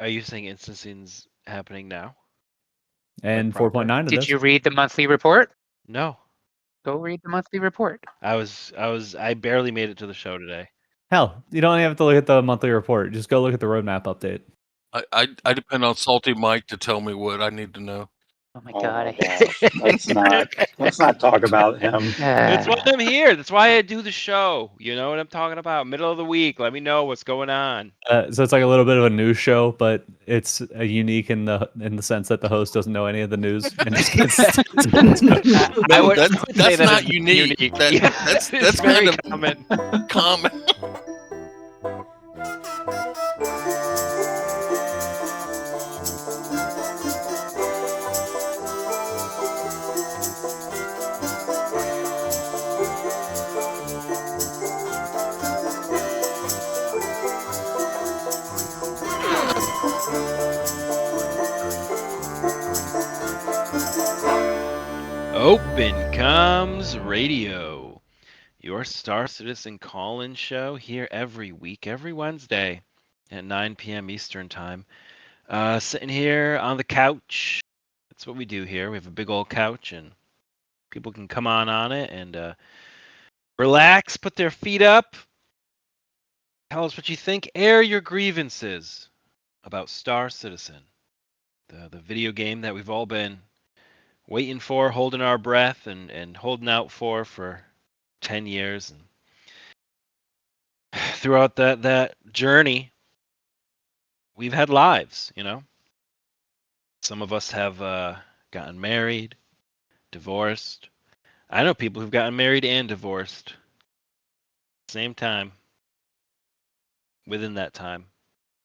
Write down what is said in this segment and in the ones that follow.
Are you saying instancing's happening now? And Like 4.9 of Did this. you read the monthly report? No. Go read the monthly report. I barely made it to the show today. Hell, you don't even have to look at the monthly report. Just go look at the roadmap update. I depend on Salty Mike to tell me what I need to know. Oh my Oh god. my gosh. Let's not talk about him. That's why I'm here. That's why I do the show. You know what I'm talking about? Middle of the week. Let me know what's going on. So it's like a little bit of a news show, but it's unique in the sense that the host doesn't know any of the news. And just gets No, that's say that not is unique. Yeah, That's it's kind very of common. common. Open Comes Radio, your Star Citizen call-in show here every week, every Wednesday at 9 p.m. Eastern Time. Sitting here on the couch. That's what we do here. We have a big old couch, and people can come on it and relax, put their feet up, tell us what you think, air your grievances about Star Citizen, the video game that we've all been waiting for, holding our breath, and holding out for 10 years. And throughout that journey, we've had lives, you know. Some of us have gotten married, divorced. I know people who've gotten married and divorced same time. Within that time,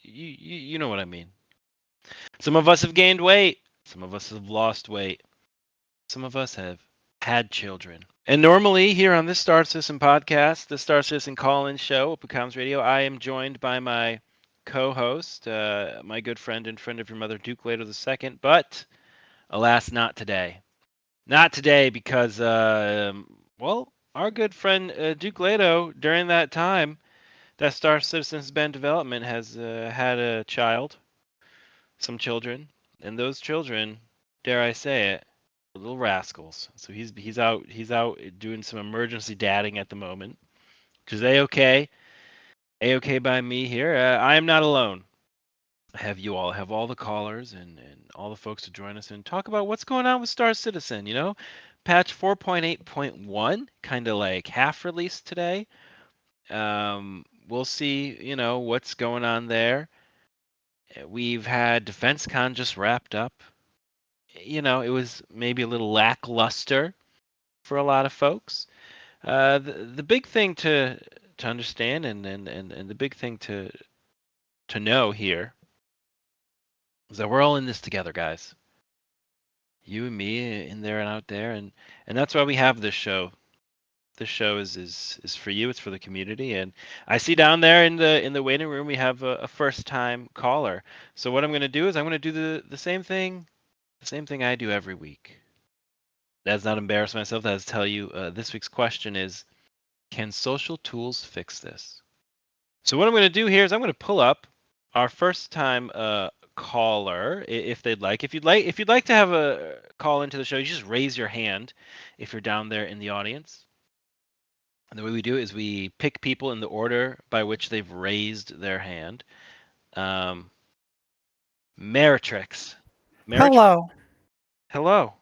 you know what I mean. Some of us have gained weight. Some of us have lost weight. Some of us have had children. And normally here on this Star Citizen podcast, the Star Citizen call-in show, Open Comms Radio, I am joined by my co-host, my good friend and friend of your mother, Duke Lato II. But alas, not today. Not today because, well, our good friend Duke Lato, during that time that Star Citizen's been in development, has had a child, some children, and those children, dare I say it, are little rascals. So he's out doing some emergency dadding at the moment, which is a-okay by me here. I am not alone. I have you all. I have all the callers and all the folks to join us and talk about what's going on with Star Citizen. You know, patch 4.8.1, kind of like half released today. We'll see, you know, what's going on there. We've had DefenseCon just wrapped up. You know, it was maybe a little lackluster for a lot of folks. The big thing to understand and the big thing to know here is that we're all in this together, guys. You and me in there and out there, and that's why we have this show. This show is for you. It's for the community. And I see down there in the waiting room we have a first time caller. So what I'm going to do is I'm going to do the same thing I do every week. That's not embarrass myself. That's tell you this week's question is, can social tools fix this? So what I'm going to do here is I'm going to pull up our first time caller if they'd like. If you'd like to have a call into the show, you just raise your hand if you're down there in the audience. And the way we do it is we pick people in the order by which they've raised their hand. Meritrix. Hello. Hello.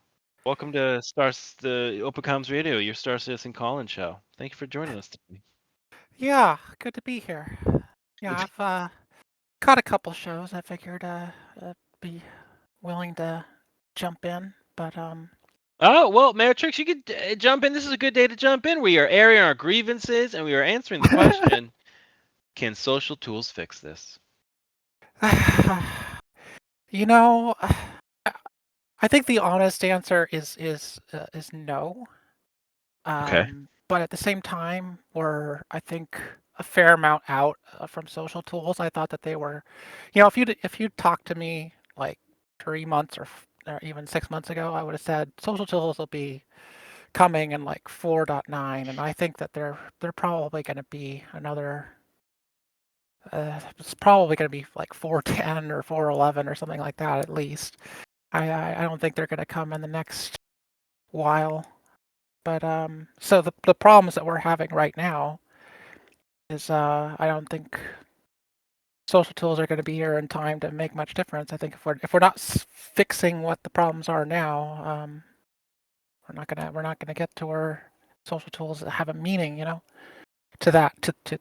Welcome to the Open Comms Radio, your Star Citizen call-in show. Thank you for joining us today. Yeah, good to be here. Yeah, I've got a couple shows. I figured be willing to jump in, but Oh, well, Meritrix, you could jump in. This is a good day to jump in. We are airing our grievances, and we are answering the question, can social tools fix this? you know, I think the honest answer is no. Okay. But at the same time, we're, I think, a fair amount out from social tools. I thought that they were, you know, if you'd talked to me like 3 months or even 6 months ago, I would have said social tools will be coming in like 4.9, and I think that they're probably going to be another It's probably going to be like 410 or 411 or something like that at least. I don't think they're going to come in the next while. But so the problems that we're having right now is I don't think social tools are going to be here in time to make much difference. I think if we're not fixing what the problems are now, we're not gonna get to where social tools have a meaning, to that to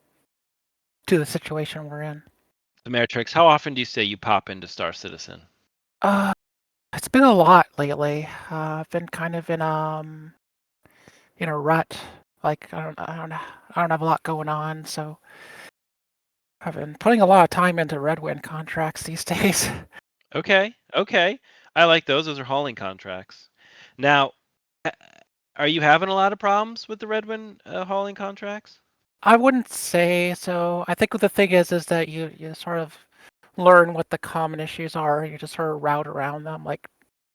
the situation we're in. The Matrix, how often do you say you pop into Star Citizen? It's been a lot lately. I've been kind of in a rut. Like I don't have a lot going on, so I've been putting a lot of time into Red Wind contracts these days. Okay, okay. I like those. Those are hauling contracts. Now, are you having a lot of problems with the Redwind hauling contracts? I wouldn't say so. I think the thing is that you sort of learn what the common issues are, and you just sort of route around them. Like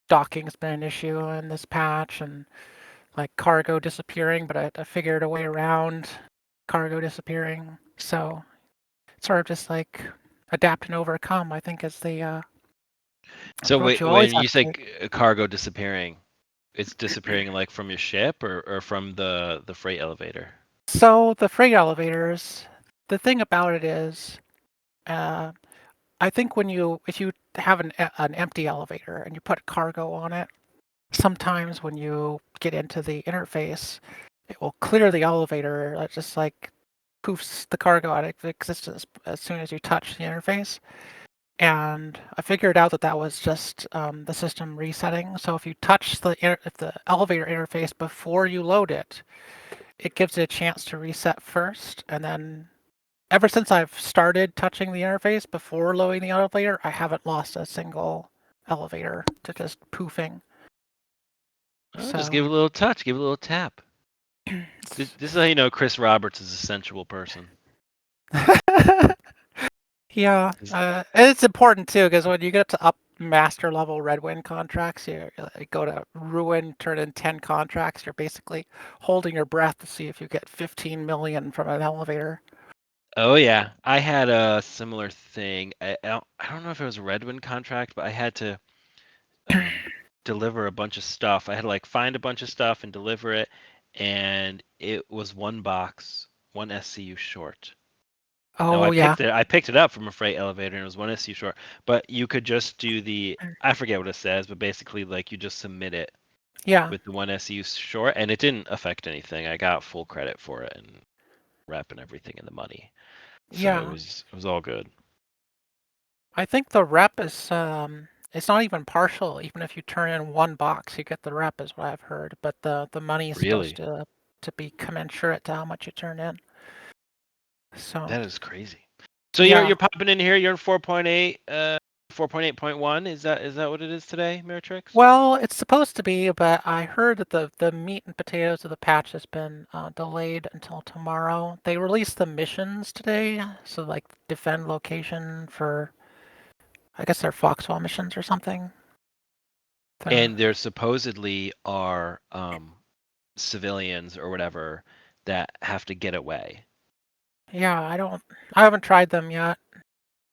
docking's been an issue in this patch, and like cargo disappearing, but I figured a way around cargo disappearing. So it's sort of just like adapt and overcome, I think, is the So approach you when always you have to say take. cargo disappearing, it's disappearing like from your ship or from the freight elevator? So the freight elevators, the thing about it is, uh, I think if you have an empty elevator and you put cargo on it, sometimes when you get into the interface, it will clear the elevator. It just like poofs the cargo out of existence as soon as you touch the interface. And I figured out that was just the system resetting. So if you touch if the elevator interface before you load it, it gives it a chance to reset first. And then ever since I've started touching the interface before loading the elevator, I haven't lost a single elevator to just poofing. Oh, just give it a little touch, give it a little tap. This is how you know Chris Roberts is a sensual person. Yeah, and it's important too because when you get to up master level Red Wind contracts, you go to ruin, turn in 10 contracts. You're basically holding your breath to see if you get 15 million from an elevator. Oh yeah, I had a similar thing. I don't know if it was a Redwind contract, but I had to deliver a bunch of stuff. I had to like find a bunch of stuff and deliver it, and it was one box, one SCU short. No, Oh yeah, I picked it up from a freight elevator and it was one SCU short. But you could just do I forget what it says, but basically like you just submit it yeah, with the one SCU short, and it didn't affect anything. I got full credit for it and rep and everything in the money. So yeah. it was all good. I think the rep is it's not even partial. Even if you turn in one box, you get the rep, is what I've heard. But the money is Really? supposed to be commensurate to how much you turn in. So That is crazy. So yeah. you're popping in here. You're in 4.8, 4.8.1. Is that what it is today, Meritrix? Well, it's supposed to be, but I heard that the meat and potatoes of the patch has been delayed until tomorrow. They released the missions today, so like defend location for, I guess they're Foxwell missions or something. And there supposedly are civilians or whatever that have to get away. Yeah, I haven't tried them yet.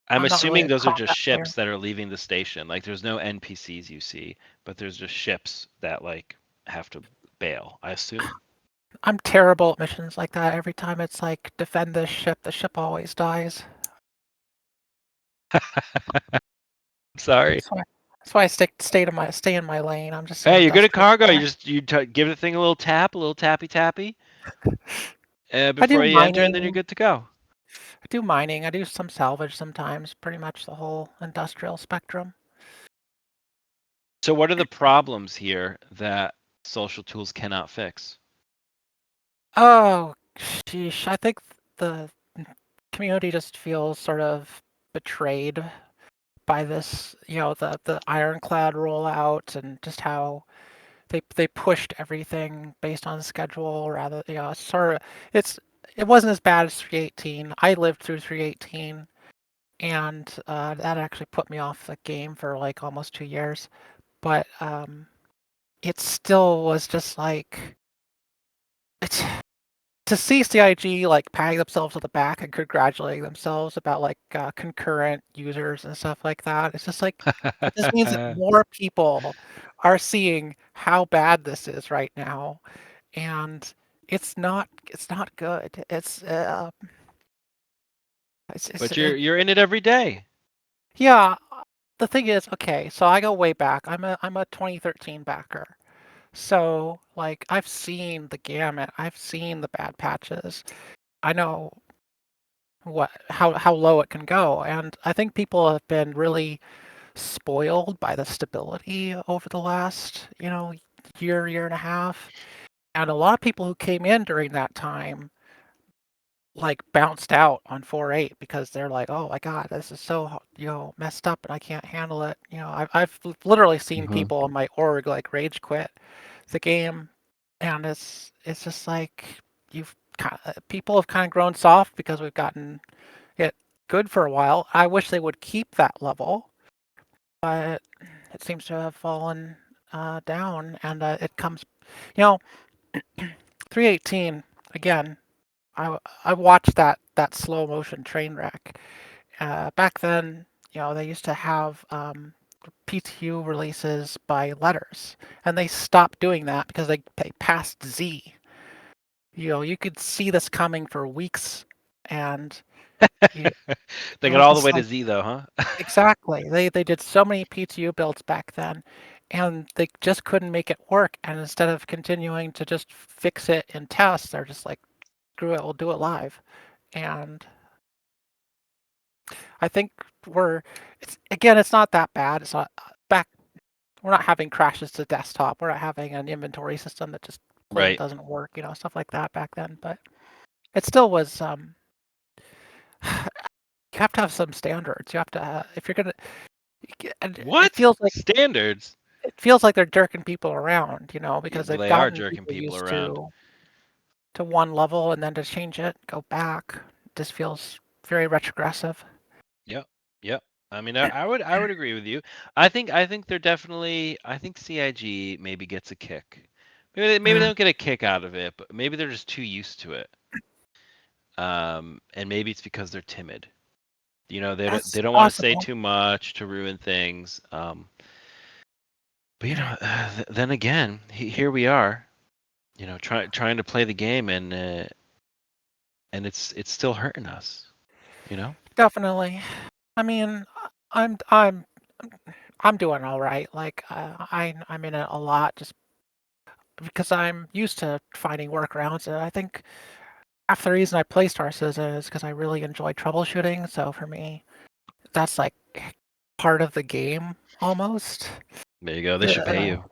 I'm I'm not really assuming a those are just combat player. ships that are leaving the station. Like there's no NPCs you see, but there's just ships that like have to bail, I assume. I'm terrible at missions like that. Every time it's like defend this ship, the ship always dies. Sorry. That's why I stay in my lane. I'm just an Hey, you're good at industrial cargo. player. Give the thing a little tap, a little tappy tappy, I do before you enter, and then you're mining. good to go. I do mining. I do some salvage sometimes. Pretty much the whole industrial spectrum. So what are the problems here that social tools cannot fix? Oh, sheesh. I think the community just feels sort of betrayed by this, the ironclad rollout and just how they pushed everything based on schedule rather, it wasn't as bad as 318. I lived through 318 and that actually put me off the game for like almost 2 years. But it still was just like it's to see CIG like patting themselves on the back and congratulating themselves about like concurrent users and stuff like that. It's just like it just means that more people are seeing how bad this is right now, and it's not good. It's But you're in it every day. yeah. The thing is, okay, so I go way back. I'm a 2013 backer. So, like, I've seen the gamut. I've seen the bad patches. I know how low it can go, and I think people have been really spoiled by the stability over the last, year and a half. And a lot of people who came in during that time like bounced out on 4.8 because they're like, oh my god, this is so messed up and I can't handle it. I've literally seen people in my org like rage quit the game, and it's just like people have kind of grown soft because we've gotten it good for a while. I wish they would keep that level, but it seems to have fallen down, and it comes, you know, 318 again. I watched that slow motion train wreck. Back then, they used to have PTU releases by letters, and they stopped doing that because they passed Z. You could see this coming for weeks, and you, They it got was all the just way to like Z though, huh? exactly. They did so many PTU builds back then, and they just couldn't make it work. And instead of continuing to just fix it in tests, they're just like, screw it, we'll do it live. And I think it's not that bad. It's not back. We're not having crashes to desktop. We're not having an inventory system that just plain Right. doesn't work. Stuff like that back then. But it still was. You have to have some standards. You have to if you're gonna. And What? Standards? it feels like they're jerking people around. Yeah, Because well, they've they are gotten jerking people people used around. to one level, and then to change it, go back, just feels very retrogressive. Yep. Yep. I mean, I would agree with you. I think they're definitely. I think CIG maybe gets a kick. Maybe they don't get a kick out of it, but maybe they're just too used to it. And maybe it's because they're timid. They don't That's they don't want to say possible. too much to ruin things. But then again, here we are. Trying to play the game, and it's still hurting us. Definitely. I mean, I'm doing all right. Like I'm in it a lot just because I'm used to finding workarounds, and I think half the reason I play Star Citizen is because I really enjoy troubleshooting. So for me, that's like part of the game almost. There you go. They should pay you.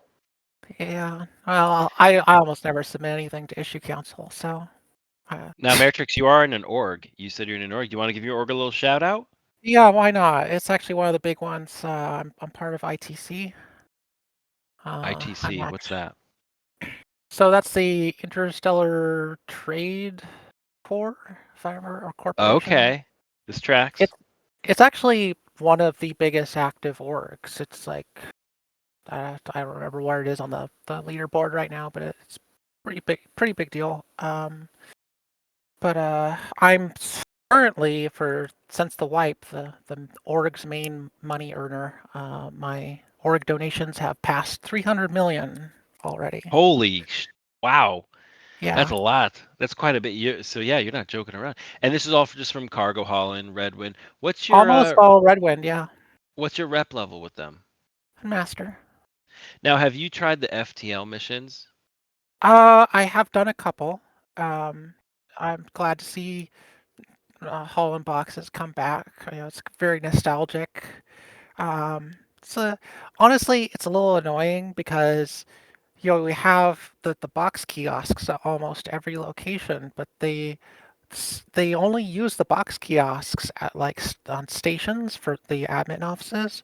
Yeah. Well, I almost never submit anything to issue council, so. Now, Matrix, you are in an org. You said you're in an org. Do you want to give your org a little shout out? Yeah, why not? It's actually one of the big ones. I'm part of ITC. ITC. What's that? So that's the Interstellar Trade Corps, if I remember, or corporation. Okay. This tracks. It's actually one of the biggest active orgs. It's like I don't remember where it is on the leaderboard right now, but it's pretty big deal. But I'm currently since the wipe, the org's main money earner. My org donations have passed 300 million already. Holy wow. Yeah. That's a lot. That's quite a bit. So yeah, you're not joking around. And this is all just from Cargo Holland, Redwind. What's your Almost all Redwind, yeah. what's your rep level with them? Master. Now, have you tried the FTL missions? I have done a couple. I'm glad to see Holland boxes come back. It's very nostalgic. Honestly, it's a little annoying because we have the box kiosks at almost every location, but they only use the box kiosks at on stations for the admin offices.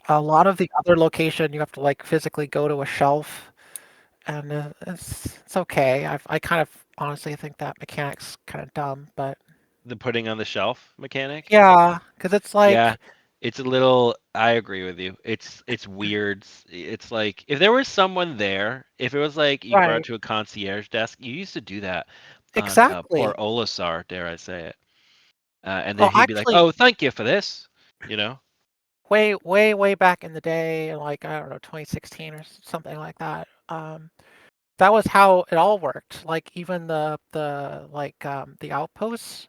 A lot of the other location you have to physically go to a shelf, and it's okay. I kind of honestly think that mechanic's kind of dumb, but The putting on the shelf mechanic? yeah, because it's Yeah, it's a little. I agree with you. It's weird. It's like if there was someone there, if it was like you brought it right. to a concierge desk, you used to do that. Exactly. poor Olisar, dare I say it. And Well, then he'd be like, actually, "Oh, thank you for this," you know. way back in the day, like I don't know, 2016 or something like that. That was how it all worked. Like even the outposts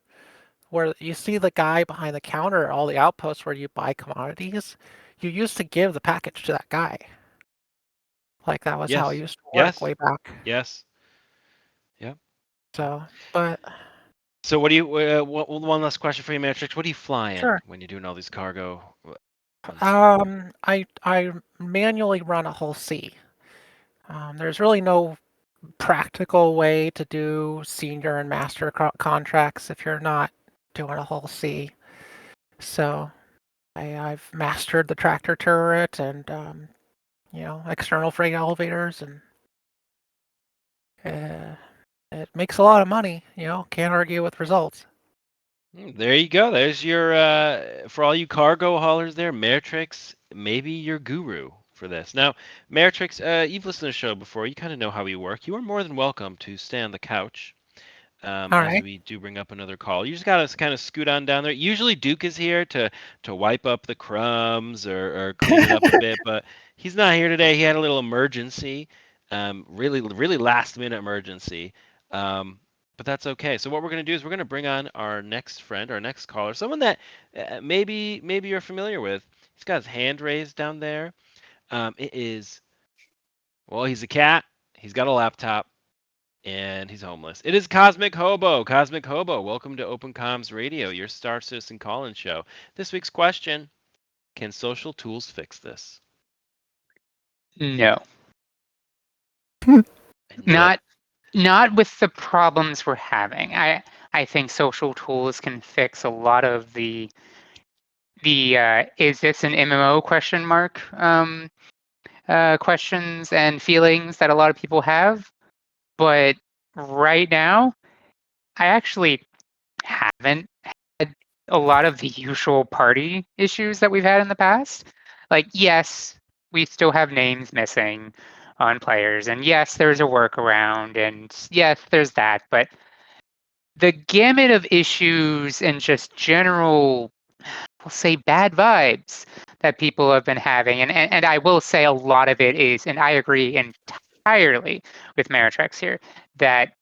where you see the guy behind the counter, at all the outposts where you buy commodities, you used to give the package to that guy. Like that was how it Yes, used to work yes, way back. yes. Yep. So, but So what do you? One last question for you, Matrix. What are you flying sure. when you're doing all these cargo? Runs? I manually run a whole C. There's really no practical way to do senior and master contracts if you're not doing a whole C. So I've mastered the tractor turret and external freight elevators, and it makes a lot of money. Can't argue with results. There you go. There's your for all you cargo haulers there, Matrix, maybe your guru for this. Now, Matrix, you've listened to the show before. You kind of know how we work. You are more than welcome to stay on the couch All as right. we do bring up another call. You just gotta kind of scoot on down there. Usually Duke is here to wipe up the crumbs or clean it up a bit, but he's not here today. He had a little emergency, really last minute emergency. But that's okay. So what we're going to do is we're going to bring on our next friend, our next caller, someone that maybe you're familiar with. He's got his hand raised down there. It is well, he's a cat. He's got a laptop, and he's homeless. It is Cosmic Hobo. Cosmic Hobo, welcome to Open Comms Radio, your Star Citizen call-in show. This week's question: can social tools fix this? No, I knew it. not with the problems we're having. I think social tools can fix a lot of the is this an MMO question mark questions and feelings that a lot of people have. But right now, I actually haven't had a lot of the usual party issues that we've had in the past. Like, yes, we still have names missing on players, and yes, there's a workaround, and yes, there's that. But the gamut of issues and just general, we'll say, bad vibes that people have been having, and I will say a lot of it is, and I agree entirely with Maritrex here, that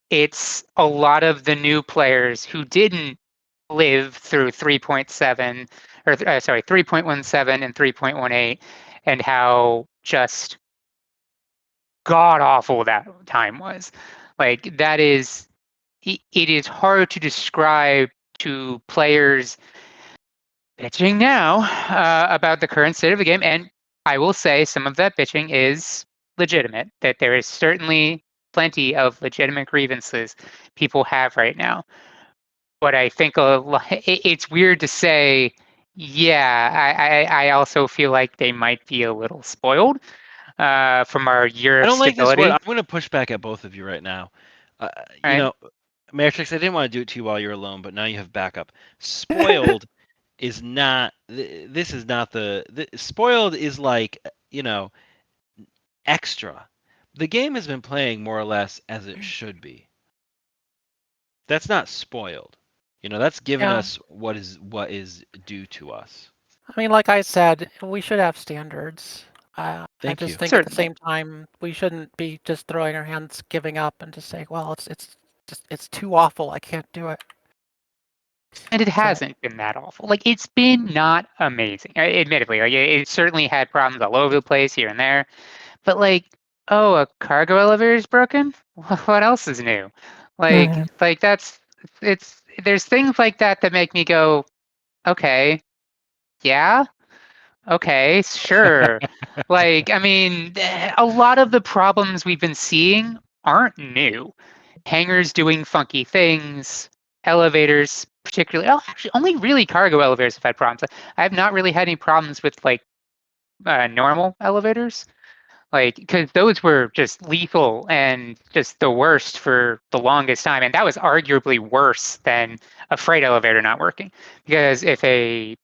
it's a lot of the new players who didn't live through 3.7 or 3.17 and 3.18 and how just god awful that time was. Like that is it is hard to describe to players bitching now about the current state of the game, and I will say some of that bitching is legitimate, that there is certainly plenty of legitimate grievances people have right now. But I think it's weird to say, yeah, I also feel like they might be a little spoiled from our year I of don't like this word. stability. I'm going to push back at both of you right now. You Right? know, Matrix, I didn't want to do it to you while you're alone, but now you have backup. Spoiled is not. This is not spoiled is like extra. The game has been playing more or less as it should be. That's not spoiled. That's given Yeah. us what is due to us. I mean, like I said, we should have standards. I Thank just you. think at the Certainly. same time we shouldn't be just throwing our hands, giving up, and just saying, "Well, it's too awful. I can't do it." And it So, hasn't been that awful. Like it's been not amazing. Admittedly, like it certainly had problems all over the place here and there. But like, oh, a cargo elevator is broken. What else is new? Mhm. Like that's it's there's things like that that make me go, okay, yeah, okay, sure. Like, I mean, a lot of the problems we've been seeing aren't new. Hangars doing funky things, elevators, particularly. Oh, actually, only really cargo elevators have had problems. I have not really had any problems with like normal elevators, like because those were just lethal and just the worst for the longest time, and that was arguably worse than a freight elevator not working. Because if a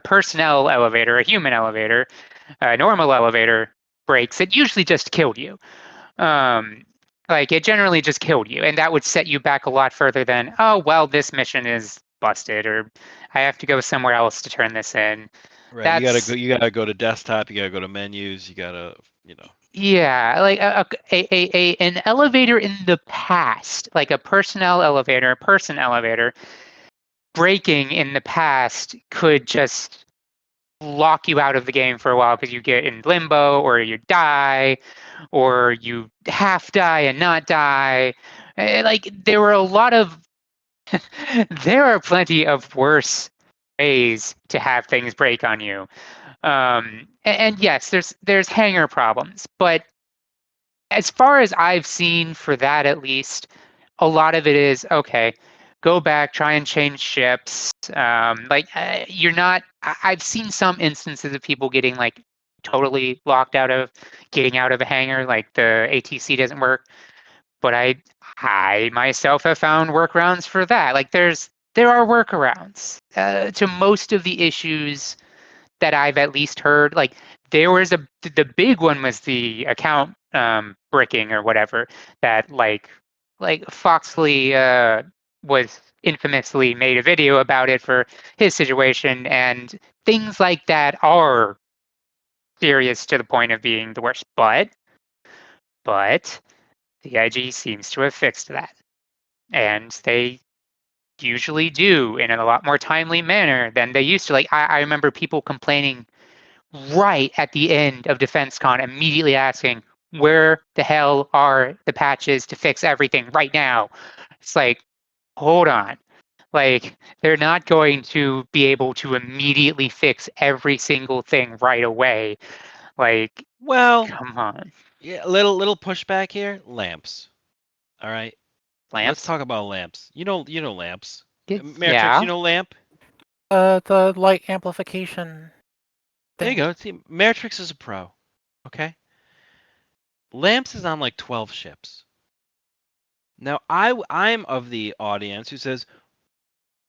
personnel elevator, a human elevator, a normal elevator breaks, it usually just killed you. Like, it generally just killed you, and that would set you back a lot further than, oh, well, this mission is busted, or I have to go somewhere else to turn this in. Right. You gotta go to desktop. You gotta go to menus. You gotta, Yeah, like an elevator in the past, like a personnel elevator, person elevator, breaking in the past could just lock you out of the game for a while because you get in limbo, or you die, or you half die and not die. Like, there were a lot of there are plenty of worse ways to have things break on you. And yes, there's hanger problems, but as far as I've seen for that, at least, a lot of it is okay. Go back, try and change ships. You're not. I've seen some instances of people getting like totally locked out of getting out of a hangar, like the ATC doesn't work. But I myself have found workarounds for that. Like, there are workarounds to most of the issues that I've at least heard. Like, there was the big one was the account bricking or whatever that like Foxley was infamously made a video about it for his situation, and things like that are serious to the point of being the worst. But the IG seems to have fixed that, and they usually do in a lot more timely manner than they used to. Like, I remember people complaining right at the end of DefenseCon, immediately asking, where the hell are the patches to fix everything right now? It's like, hold on. Like, they're not going to be able to immediately fix every single thing right away. Like, well, come on. yeah, little pushback here. Lamps. All right. Let's Lamps? talk about lamps. You know lamps. Matrix, Yeah. you know lamp? The light amplification There you thing. go. See, Matrix is a pro. Okay. Lamps is on like 12 ships. Now I'm of the audience who says,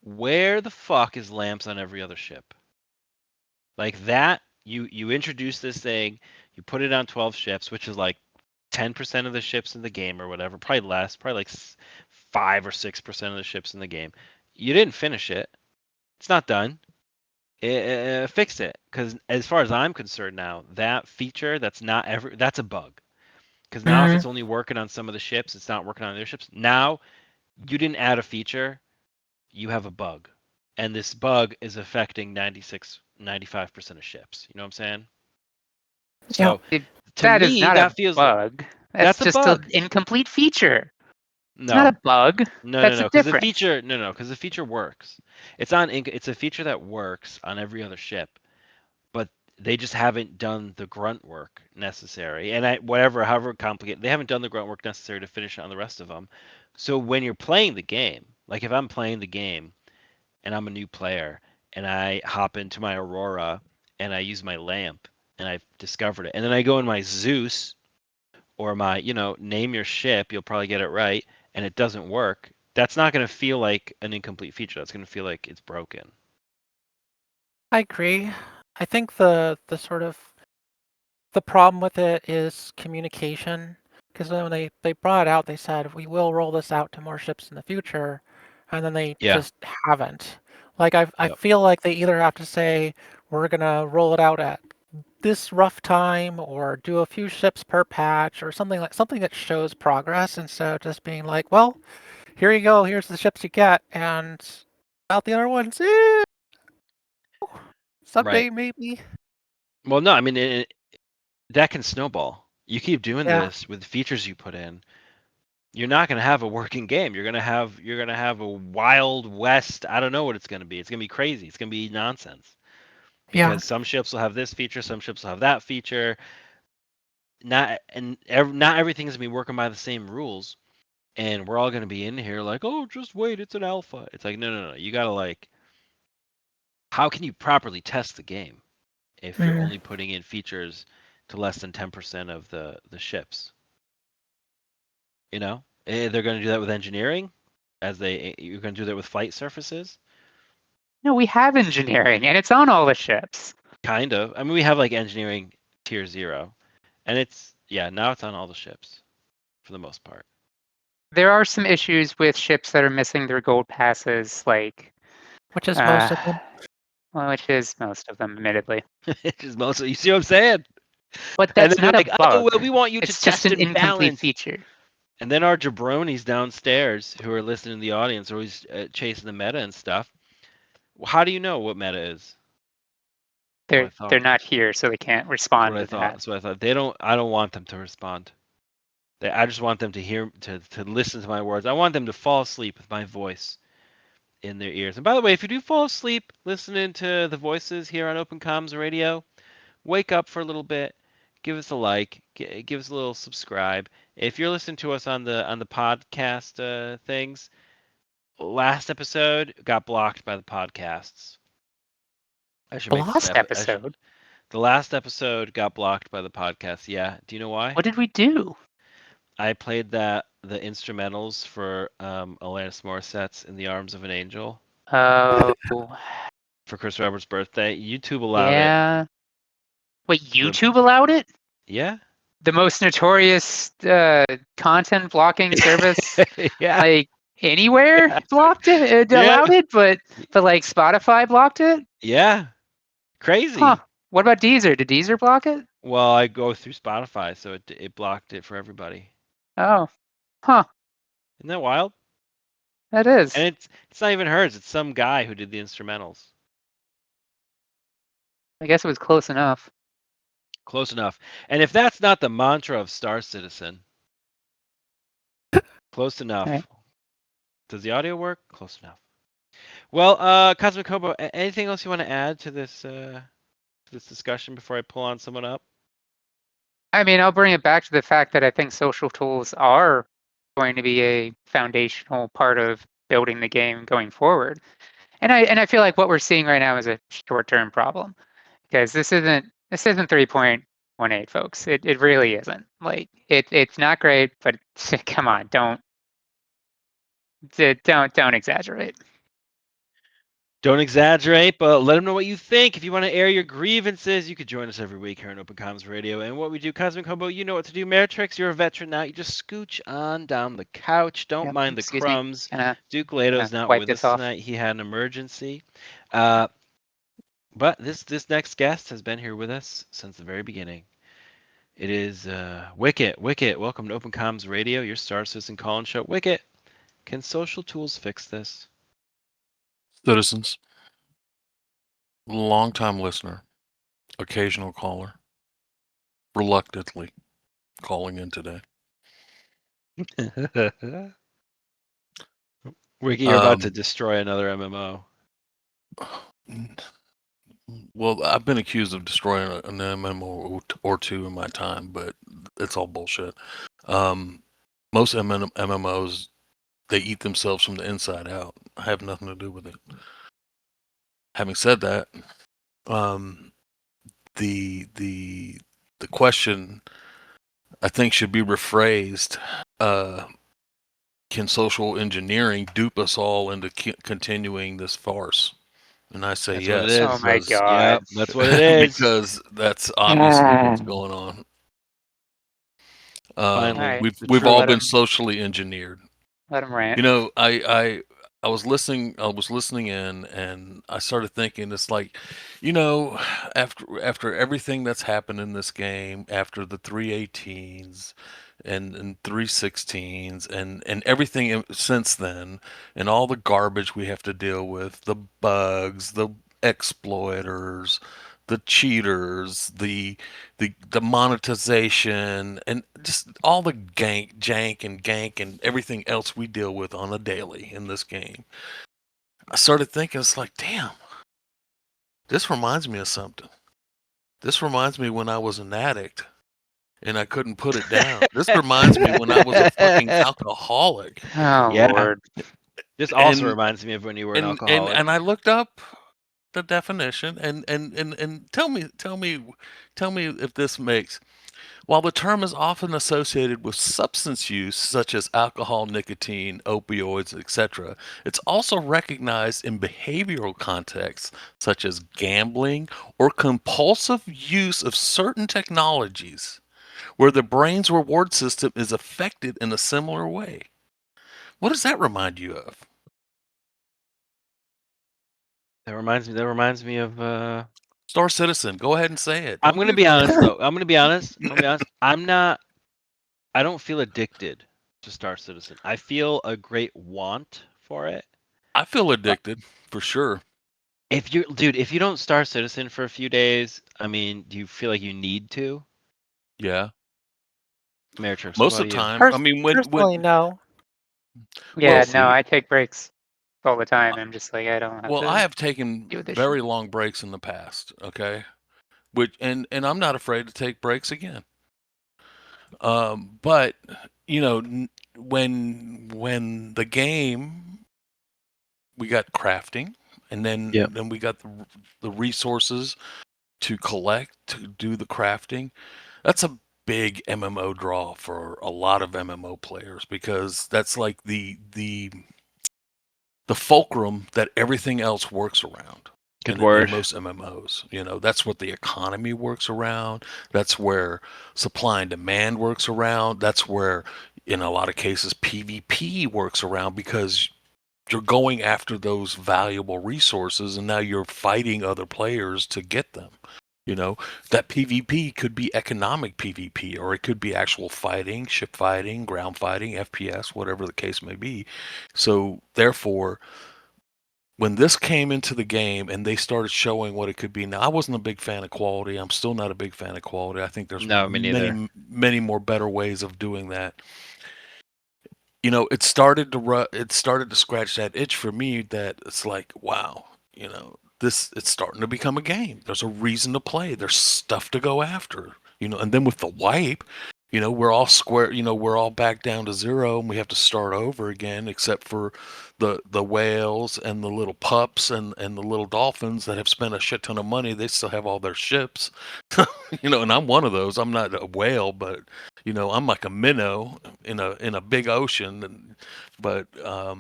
where the fuck is lamps on every other ship? Like that, you introduce this thing, you put it on 12 ships, which is like 10% of the ships in the game or whatever, probably less, probably like 5 or 6% of the ships in the game. You didn't finish it. It's not done. Fix it, because as far as I'm concerned now, that feature that's a bug. Because now if it's only working on some of the ships, it's not working on other ships. Now you didn't add a feature, you have a bug, and this bug is affecting 95% of ships. You know what I'm saying? So to That is me, not that a feels bug. that's a just bug. an incomplete feature. It's No, not a bug. no, That's a because the difference. feature, no, because the feature works. It's a feature that works on every other ship, but they just haven't done the grunt work necessary. And however complicated, they haven't done the grunt work necessary to finish it on the rest of them. So when you're playing the game, like if I'm playing the game and I'm a new player and I hop into my Aurora and I use my lamp and I've discovered it, and then I go in my Zeus or my, name your ship, you'll probably get it right, and it doesn't work, that's not going to feel like an incomplete feature. That's going to feel like it's broken. I agree. I think the sort of the problem with it is communication. Because when they brought it out, they said we will roll this out to more ships in the future, and then they Yeah. just haven't. Like I Yep. feel like they either have to say we're gonna roll it out at this rough time, or do a few ships per patch, or something that shows progress, instead of just being like, well, here you go, here's the ships you get, and about the other ones, someday Right. maybe. Well, no, I mean, that can snowball. You keep doing Yeah. this with the features you put in, you're not going to have a working game. You're going to have a wild west. I don't know what it's going to be. It's going to be crazy. It's going to be nonsense. Yeah. Because some ships will have this feature, some ships will have that feature. Not everything is going to be working by the same rules, and we're all going to be in here like, oh, just wait, it's an alpha. It's like, no. You got to like, how can you properly test the game if you're only putting in features to less than 10% of the ships? They're going to do that with engineering, you're going to do that with flight surfaces. No, we have engineering, and it's on all the ships. Kind of. I mean, we have like engineering tier 0, and now it's on all the ships for the most part. there are some issues with ships that are missing their gold passes, like which is most of them. well, which is most of them, admittedly. It's just mostly, you see what I'm saying? But And that's then not they're a like, oh, bug. well, we want you to It's just test an and incomplete balance. feature. And then our jabronis downstairs who are listening to the audience are always chasing the meta and stuff. Well, how do you know what meta is? They're thought. not here, so they can't That's respond what I to thought. that. That's what I thought. They don't. I don't want them to respond. I just want them to hear, to listen to my words. I want them to fall asleep with my voice in their ears. And by the way, if you do fall asleep listening to the voices here on Open Comms Radio, wake up for a little bit. Give us a like. Give us a little subscribe. If you're listening to us on the podcast things, last episode got blocked by the podcasts. I should The make this last episode? The last episode got blocked by the podcast. Yeah. Do you know why? What did we do? I played the instrumentals for Alanis Morissette's "In the Arms of an Angel" Oh, for Chris Roberts' birthday. YouTube allowed it. yeah. Wait, YouTube allowed it? Yeah. The most notorious content blocking service, Yeah. like anywhere Yeah. blocked it. It Yeah. allowed it, but like Spotify blocked it. Yeah. Crazy. Huh? What about Deezer? Did Deezer block it? Well, I go through Spotify, so it blocked it for everybody. Oh, huh? Isn't that wild? That is. And it's not even hers. It's some guy who did the instrumentals. I guess it was close enough. Close enough. And if that's not the mantra of Star Citizen, close enough. Right. Does the audio work? Close enough. Well, Cosmic Hobo, anything else you want to add to this discussion before I pull on someone up? I mean, I'll bring it back to the fact that I think social tools are going to be a foundational part of building the game going forward. And I feel like what we're seeing right now is a short-term problem, because this isn't 3.18, folks. It really isn't. Like it's not great, but come on, don't exaggerate. Don't exaggerate, but let them know what you think. If you want to air your grievances, you could join us every week here on Open Comms Radio. And what we do, Cosmic Hobo, you know what to do. Maretrix, you're a veteran now. You just scooch on down the couch. Don't Yep, mind the excuse me. crumbs. Kinda Duke Leto's not wipe with this us off. tonight. He had an emergency. But this next guest has been here with us since the very beginning. It is Wicket. Wicket, welcome to Open Comms Radio, your Star Citizen call-in show. Wicket, can social tools fix this? Citizens, long-time listener, occasional caller, reluctantly calling in today. Wicket, you're about to destroy another MMO. Well, I've been accused of destroying an MMO or two in my time, but it's all bullshit. Most MMOs, they eat themselves from the inside out. I have nothing to do with it. Having said that, the question I think should be rephrased. Can social engineering dupe us all into continuing this farce? And I say That's yes. what it is. Oh my because- god. Yep, that's what it is. because that's obviously what's going on. Finally, Alright. We've all Let been him- socially engineered. Let him rant. You know, I was listening in, and I started thinking, it's like, you know, after everything that's happened in this game, after the 318s and 316s and everything since then, and all the garbage we have to deal with, the bugs, the exploiters, the cheaters, the monetization, and just all the jank and everything else we deal with on a daily in this game. I started thinking, it's like, damn, this reminds me of something. This reminds me when I was an addict and I couldn't put it down. This reminds me when I was a fucking alcoholic. Oh Yeah. lord. This also And- reminds me of when you were an And alcoholic. and I looked up the definition and tell me if this makes. While the term is often associated with substance use such as alcohol, nicotine, opioids, etc., it's also recognized in behavioral contexts such as gambling or compulsive use of certain technologies where the brain's reward system is affected in a similar way. What does that remind you of? That reminds me of. Star Citizen. Go ahead and say it. I'm gonna be honest though. I'm gonna be honest. I'm not. I don't feel addicted to Star Citizen. I feel a great want for it. I feel addicted for sure. If you don't Star Citizen for a few days, I mean, do you feel like you need to? Yeah. Maritrix, Most what of about the you? time. I mean, Personally, when no. Yeah, Well, no, I take breaks all the time. I'm just like, I don't have well, I to have taken deal with this very shit. long breaks in the past. Okay, which and I'm not afraid to take breaks again. But you know, when the game we got crafting, and Yep. then we got the resources to collect to do the crafting. That's a big MMO draw for a lot of MMO players because that's like the fulcrum that everything else works around. Good In word. most MMOs, that's what the economy works around. That's where supply and demand works around. That's where, in a lot of cases, PvP works around because you're going after those valuable resources and now you're fighting other players to get them. That PvP could be economic PvP, or it could be actual fighting, ship fighting, ground fighting, FPS, whatever the case may be. So therefore, when this came into the game and they started showing what it could be, now I wasn't a big fan of quality. I'm still not a big fan of quality. I think there's No, me neither. many more better ways of doing that. It started to scratch that itch for me that it's like, wow, it's starting to become a game. There's a reason to play. There's stuff to go after. And then with the wipe, we're all square, we're all back down to zero and we have to start over again, except for the whales and the little pups and the little dolphins that have spent a shit ton of money. They still have all their ships. And I'm one of those. I'm not a whale, but I'm like a minnow in a big ocean. But I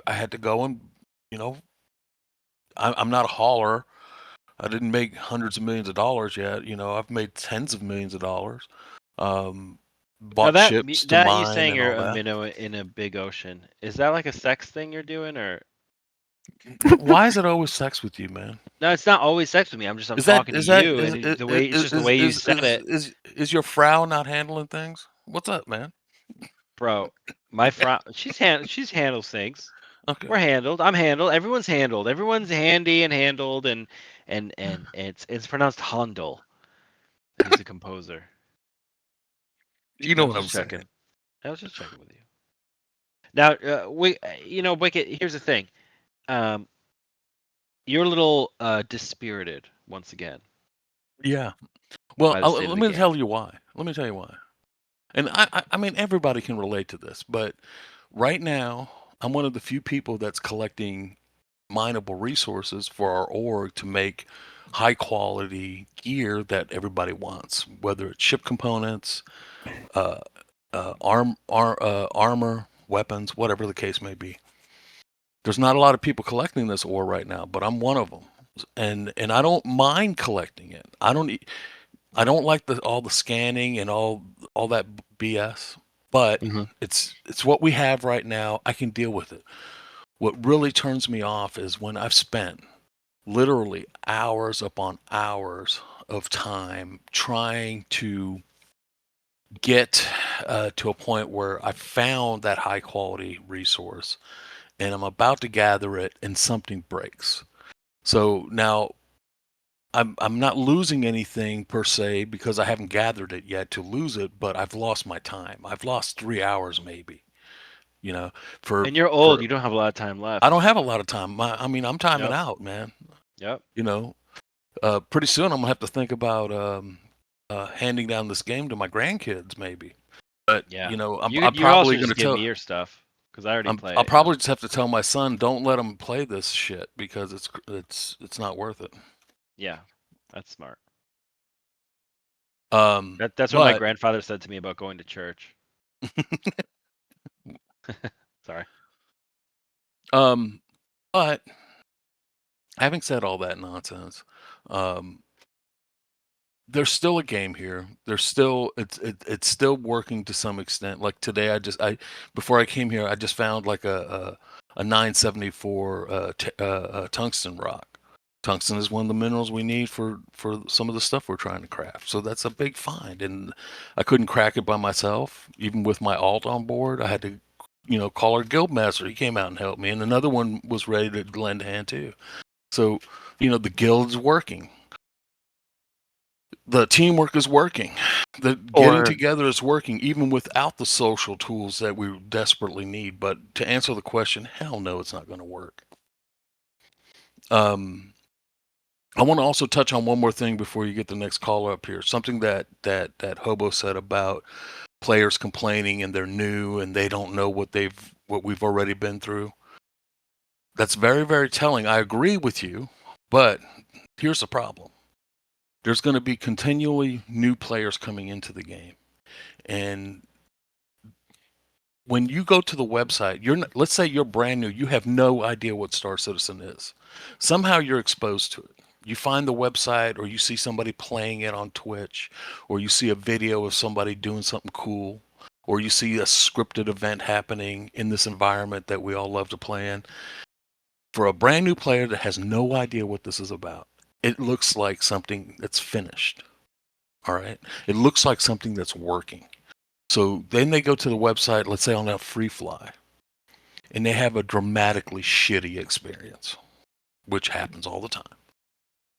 had to go and I'm not a hauler. I didn't make hundreds of millions of dollars yet. I've made tens of millions of dollars. Now Bought ships to you mine saying and you're all a that. minnow in a big ocean, is that like a sex thing you're doing, or? Why is it always sex with you, man? No, it's not always sex with me. I'm Is talking to is that you, and the way it's just the way you said it, is your Frau not handling things? What's up, man? bro. She's handles things. Okay. We're handled. I'm handled. Everyone's handled. Everyone's handy and handled, and it's pronounced handle. He's a composer. You I know was what I'm just saying. checking. I was just checking with you. Now, Wicket. Here's the thing. You're a little dispirited once again Yeah. Well, by the state of let the me game. tell you why. Let me tell you why. And I mean, everybody can relate to this, but right now, I'm one of the few people that's collecting mineable resources for our org to make high quality gear that everybody wants, whether it's ship components, uh, armor, weapons, whatever the case may be. There's not a lot of people collecting this ore right now, but I'm one of them, and I don't mind collecting it. I don't like all the scanning and all that BS, but Mhm. it's what we have right now. I can deal with it. What really turns me off is when I've spent literally hours upon hours of time trying to get to a point where I found that high quality resource and I'm about to gather it and something breaks. So now I'm not losing anything per se because I haven't gathered it yet to lose it, but I've lost my time. I've lost 3 hours maybe, for And you're old. You don't have a lot of time left. I don't have a lot of time. I mean, I'm timing Yep. out, man. Yep. Pretty soon I'm gonna have to think about handing down this game to my grandkids maybe. But Yeah. I'm You probably also gonna just give tell. me your stuff because I already play I'll it. probably just have to tell my son, don't let him play this shit because it's not worth it. Yeah, that's smart. That's what my But grandfather said to me about going to church. Sorry. but having said all that nonsense, there's still a game here. There's still it's still working to some extent. Like today, I before I came here, I just found like a 974 tungsten rock. Tungsten is one of the minerals we need for some of the stuff we're trying to craft. So that's a big find, and I couldn't crack it by myself, even with my alt on board. I had to, call our guild master. He came out and helped me, and another one was ready to lend a hand too. So, the guild's working. The teamwork is working. The getting together is working, even without the social tools that we desperately need. But to answer the question, hell no, it's not going to work. I want to also touch on one more thing before you get the next caller up here. Something that Hobo said about players complaining and they're new and they don't know what we've already been through. That's very, very telling. I agree with you, but here's the problem. There's going to be continually new players coming into the game. And when you go to the website, let's say you're brand new, you have no idea what Star Citizen is. Somehow you're exposed to it. You find the website, or you see somebody playing it on Twitch, or you see a video of somebody doing something cool, or you see a scripted event happening in this environment that we all love to play in. For a brand new player that has no idea what this is about, it looks like something that's finished. All right. It looks like something that's working. So then they go to the website, let's say on a free fly, and they have a dramatically shitty experience, which happens all the time.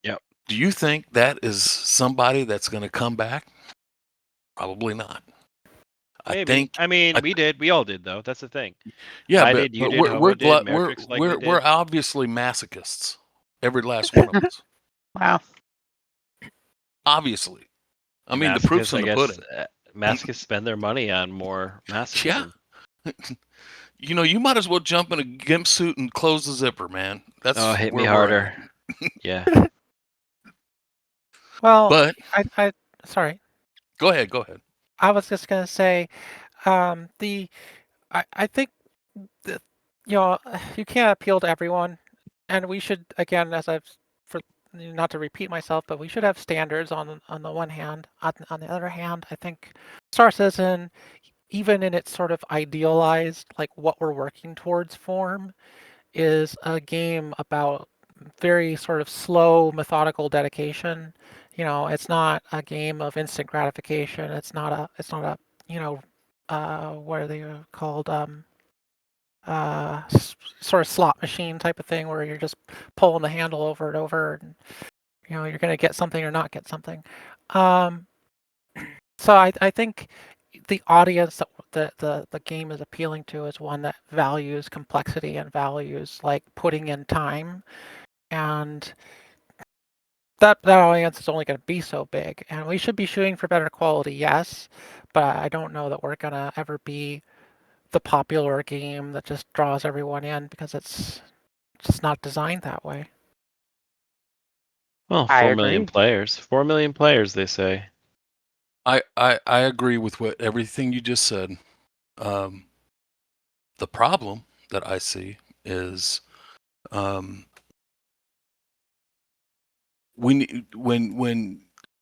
Yep. Do you think that is somebody that's going to come back? Probably not. Maybe. We did. We all did, though. That's the thing. Yeah, I but, did. You but did. Hobo did. Matrix likely did. we're obviously masochists. Every last one of us. Wow. Obviously. I mean, the proof's in the pudding. Masochists spend their money on more masochism. Yeah. You might as well jump in a gimp suit and close the zipper, man. That's hit where me we're harder. at. Yeah. Well, But sorry. Go ahead. I was just gonna say, I think that, you can't appeal to everyone, and we should, again, not to repeat myself, but we should have standards on the one hand. On the other hand, I think Star Citizen, even in its sort of idealized, like what we're working towards form, is a game about very sort of slow, methodical dedication. It's not a game of instant gratification. It's not a what are they called? Sort of slot machine type of thing where you're just pulling the handle over and over, and you're going to get something or not get something. So I think the audience that the game is appealing to is one that values complexity and values like putting in time, and that audience is only going to be so big. And we should be shooting for better quality, yes, but I don't know that we're going to ever be the popular game that just draws everyone in, because it's just not designed that way. Well, I 4 million agree. players. 4 million players, they say. I agree with everything you just said. The problem that I see is when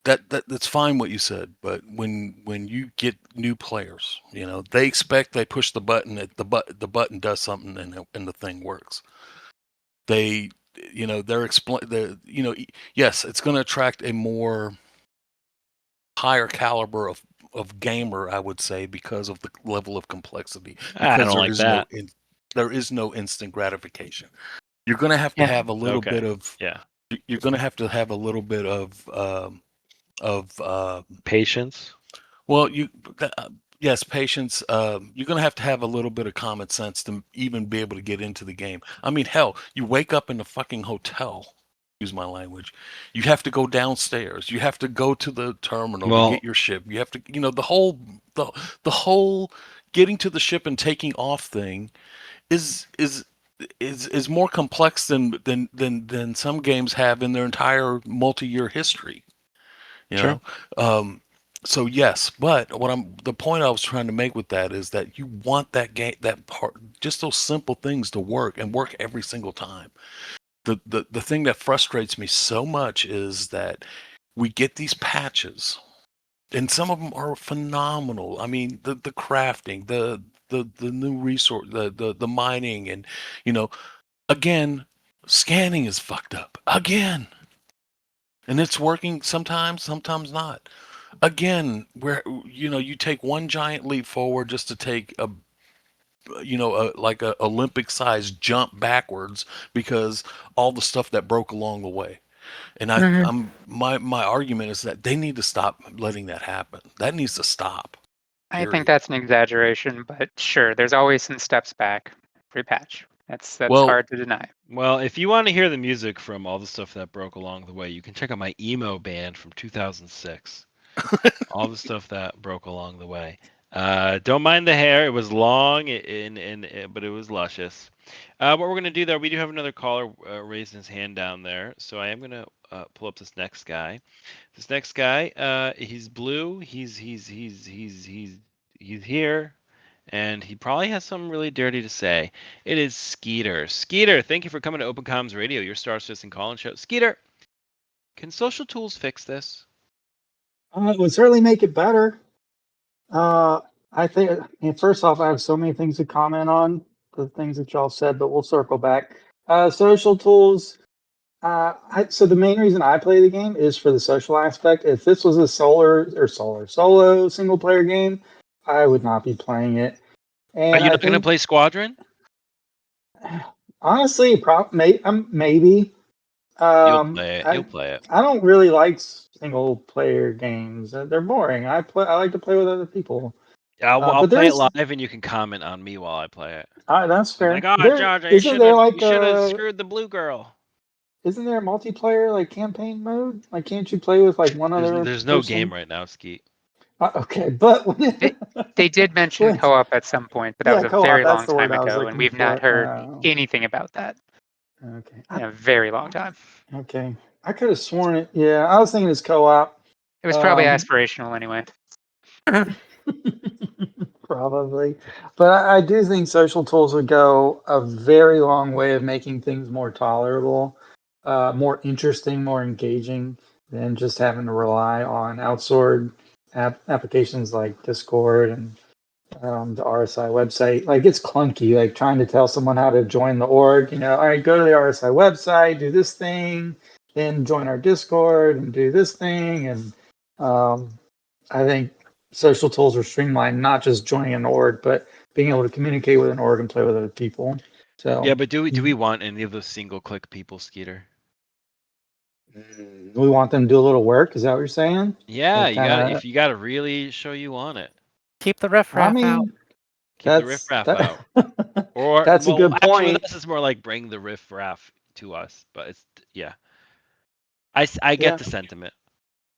that's fine what you said, but when you get new players, they expect they push the button, the button does something, and the thing works. They're yes, it's going to attract a more higher caliber of gamer, I would say, because of the level of complexity. I Because don't like that. there is no instant gratification. You're going to have to have a little bit of You're going to have a little bit of patience. Well, yes, patience. You're going to have a little bit of common sense to even be able to get into the game. I mean, hell, you wake up in a fucking hotel. Use my language. You have to go downstairs. You have to go to the terminal to get your ship. You have to, the whole getting to the ship and taking off thing is more complex than some games have in their entire multi-year history. You know. So yes, but the point I was trying to make with that is that you want that game, that part, just those simple things to work and work every single time. The thing that frustrates me so much is that we get these patches, and some of them are phenomenal. I mean, the crafting, the new resource, the mining, and again, scanning is fucked up again, and it's working sometimes, sometimes not. Again, where you take one giant leap forward just to take like a Olympic sized jump backwards because all the stuff that broke along the way. And my argument is that they need to stop letting that happen. That needs to stop. I think Period. that's an exaggeration, but sure, there's always some steps back. Every patch. That's Well- hard to deny. Well, if you want to hear the music from all the stuff that broke along the way, you can check out my emo band from 2006. All the stuff that broke along the way. Don't mind the hair; it was long, but it was luscious. What we're gonna do though, we do have another caller raising his hand down there, so I am gonna pull up this next guy. This next guy, he's blue. He's here, and he probably has something really dirty to say. It is Skeeter. Skeeter, thank you for coming to Open Comms Radio, your Star Citizen call-in show. Skeeter, can social tools fix this? It would certainly make it better. I think, first off, I have so many things to comment on the things that y'all said, but we'll circle back. Social tools. So the main reason I play the game is for the social aspect. If this was a solo single player game, I would not be playing it. And Are you I not gonna think, play Squadron? honestly, maybe. You'll play it. I You'll play it. I don't really like single player games. They're boring. I like to play with other people. I'll But play it there's live, and you can comment on me while I play it. that's fair. Like, oh, Jar Jar, Isn't there like you should have screwed the blue girl. isn't there a multiplayer like campaign mode? Like, can't you play with like one other There's no person? game right now, Skeet. Okay, but They did mention When- co-op at some point, but that was a co-op, very that's long the word time I was ago, and looking we've not for. heard Oh. anything about that Okay. in a very long time. Okay. I could have sworn it. Yeah, I was thinking it's co-op. It was probably Um, aspirational anyway. Probably. But I do think social tools would go a very long way of making things more tolerable, more interesting, more engaging than just having to rely on outsourced applications like Discord and the RSI website. Like, it's clunky, like trying to tell someone how to join the org. All right, go to the RSI website, do this thing, then join our Discord and do this thing. And I think social tools are streamlined, not just joining an org, but being able to communicate with an org and play with other people. So Yeah, but do we want any of those single click people, Skeeter? we want them to do a little work. Is that what you're saying? Yeah, Like, kinda- if you got to really show you want it, Keep the riffraff out. keep the riffraff out. Or that's a good actually, with point. us, it's more like bring the riffraff to us. But it's I get Yeah. the sentiment.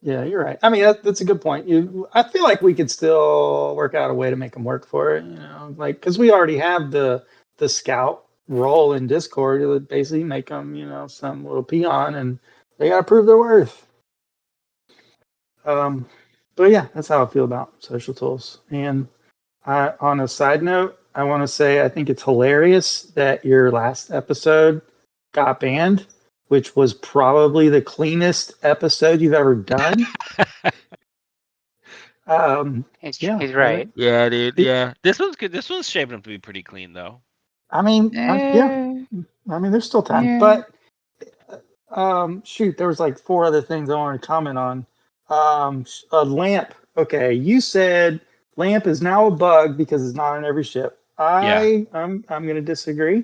Yeah, you're right. I mean, that's a good point. I feel like we could still work out a way to make them work for it. Like, because we already have the scout role in Discord. It would basically make them, some little peon, and they got to prove their worth. But yeah, that's how I feel about social tools. And on a side note, I want to say I think it's hilarious that your last episode got banned, which was probably the cleanest episode you've ever done. He's right. Yeah, dude. Yeah, this one's good. This one's shaping up to be pretty clean, though. I mean, yeah. I mean, there's still time, Yeah. but shoot, there was like 4 other things I wanted to comment on. A lamp. Okay, you said lamp is now a bug because it's not on every ship. I'm going to disagree.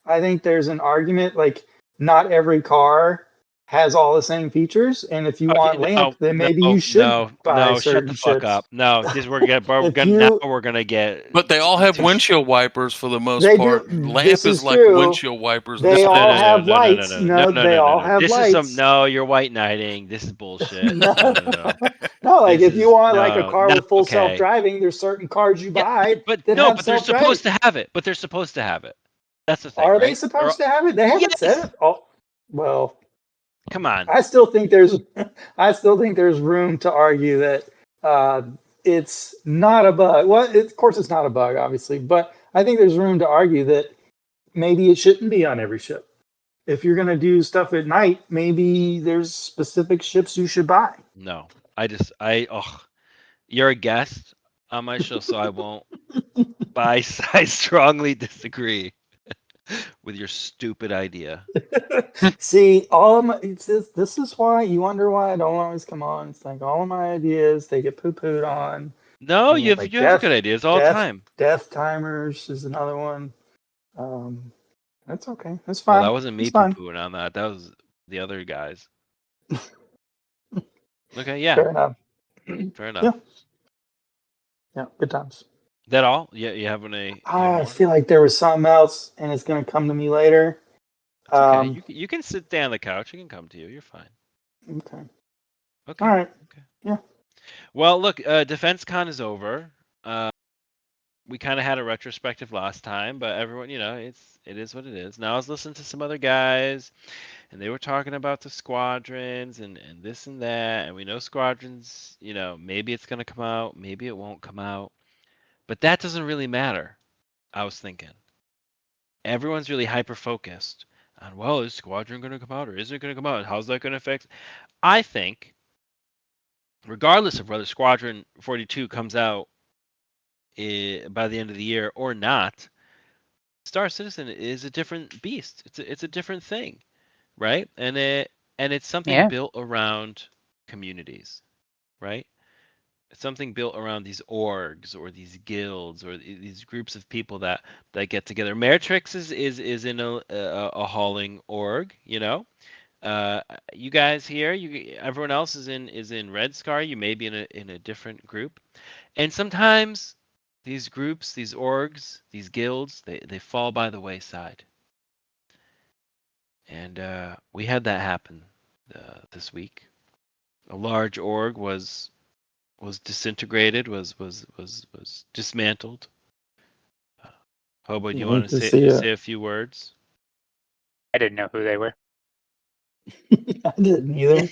I think there's an argument like not every car has all the same features, and if you want lamp, then maybe you should buy shut certain the fuck ships. up. No, this we're If gonna you- now we're gonna get. But they all have windshield wipers for the most They do. part. Lamp This is is like true. windshield wipers. They and all stuff. have lights. They all have This lights. is you're white knighting. This is bullshit. No. No. No, like This if you is- want like a no, car not with full okay. self-driving, there's certain cars you buy But that no, have but they're self-driving. supposed to have it. But they're supposed to have it. That's the thing. Are right? they supposed to have it? They haven't Yes! said it. Oh, well, Come on. I still think there's room to argue that it's not a bug. Well, of course it's not a bug, obviously, but I think there's room to argue that maybe it shouldn't be on every ship. if you're gonna do stuff at night, maybe there's specific ships you should buy. No, you're a guest on my show, so I won't. But I strongly disagree with your stupid idea. See, all of my this is why you wonder why I don't always come on. It's like all of my ideas they get poo-pooed on. No, And you have like you have good ideas all the time. Death timers is another one. That's okay. That's Well, fine. that wasn't me It's fine. poo-pooing on that. That was the other guys. Okay, yeah, Fair enough. fair enough. Yeah. Yeah, good times. That all? Yeah, you have any? I feel like there was something else, and it's gonna come to me later. It's okay. You can sit down on the couch. It can come to you. You're fine. Okay. Okay. All right. Okay. Yeah. Well, look, Defense Con is over. We kind of had a retrospective last time, but everyone, it is what it is. Now I was listening to some other guys, and they were talking about the squadrons and this and that, and we know squadrons, maybe it's gonna come out, maybe it won't come out, but that doesn't really matter. I was thinking. Everyone's really hyper focused on, well, is Squadron going to come out or isn't it going to come out? How's that going to affect? I think, regardless of whether Squadron 42 comes out by the end of the year or not, Star Citizen is a different beast. It's a different thing, right? And it's something built around communities, right? It's something built around these orgs or these guilds or these groups of people that get together. Maretrix is in a hauling org, you guys here, everyone else is in Red Scar. You may be in a different group, and sometimes these groups, these orgs, these guilds, they fall by the wayside. And we had that happen this week. A large org was disintegrated, was dismantled. Hobo, do you want to say a few words? I didn't know who they were. I didn't either.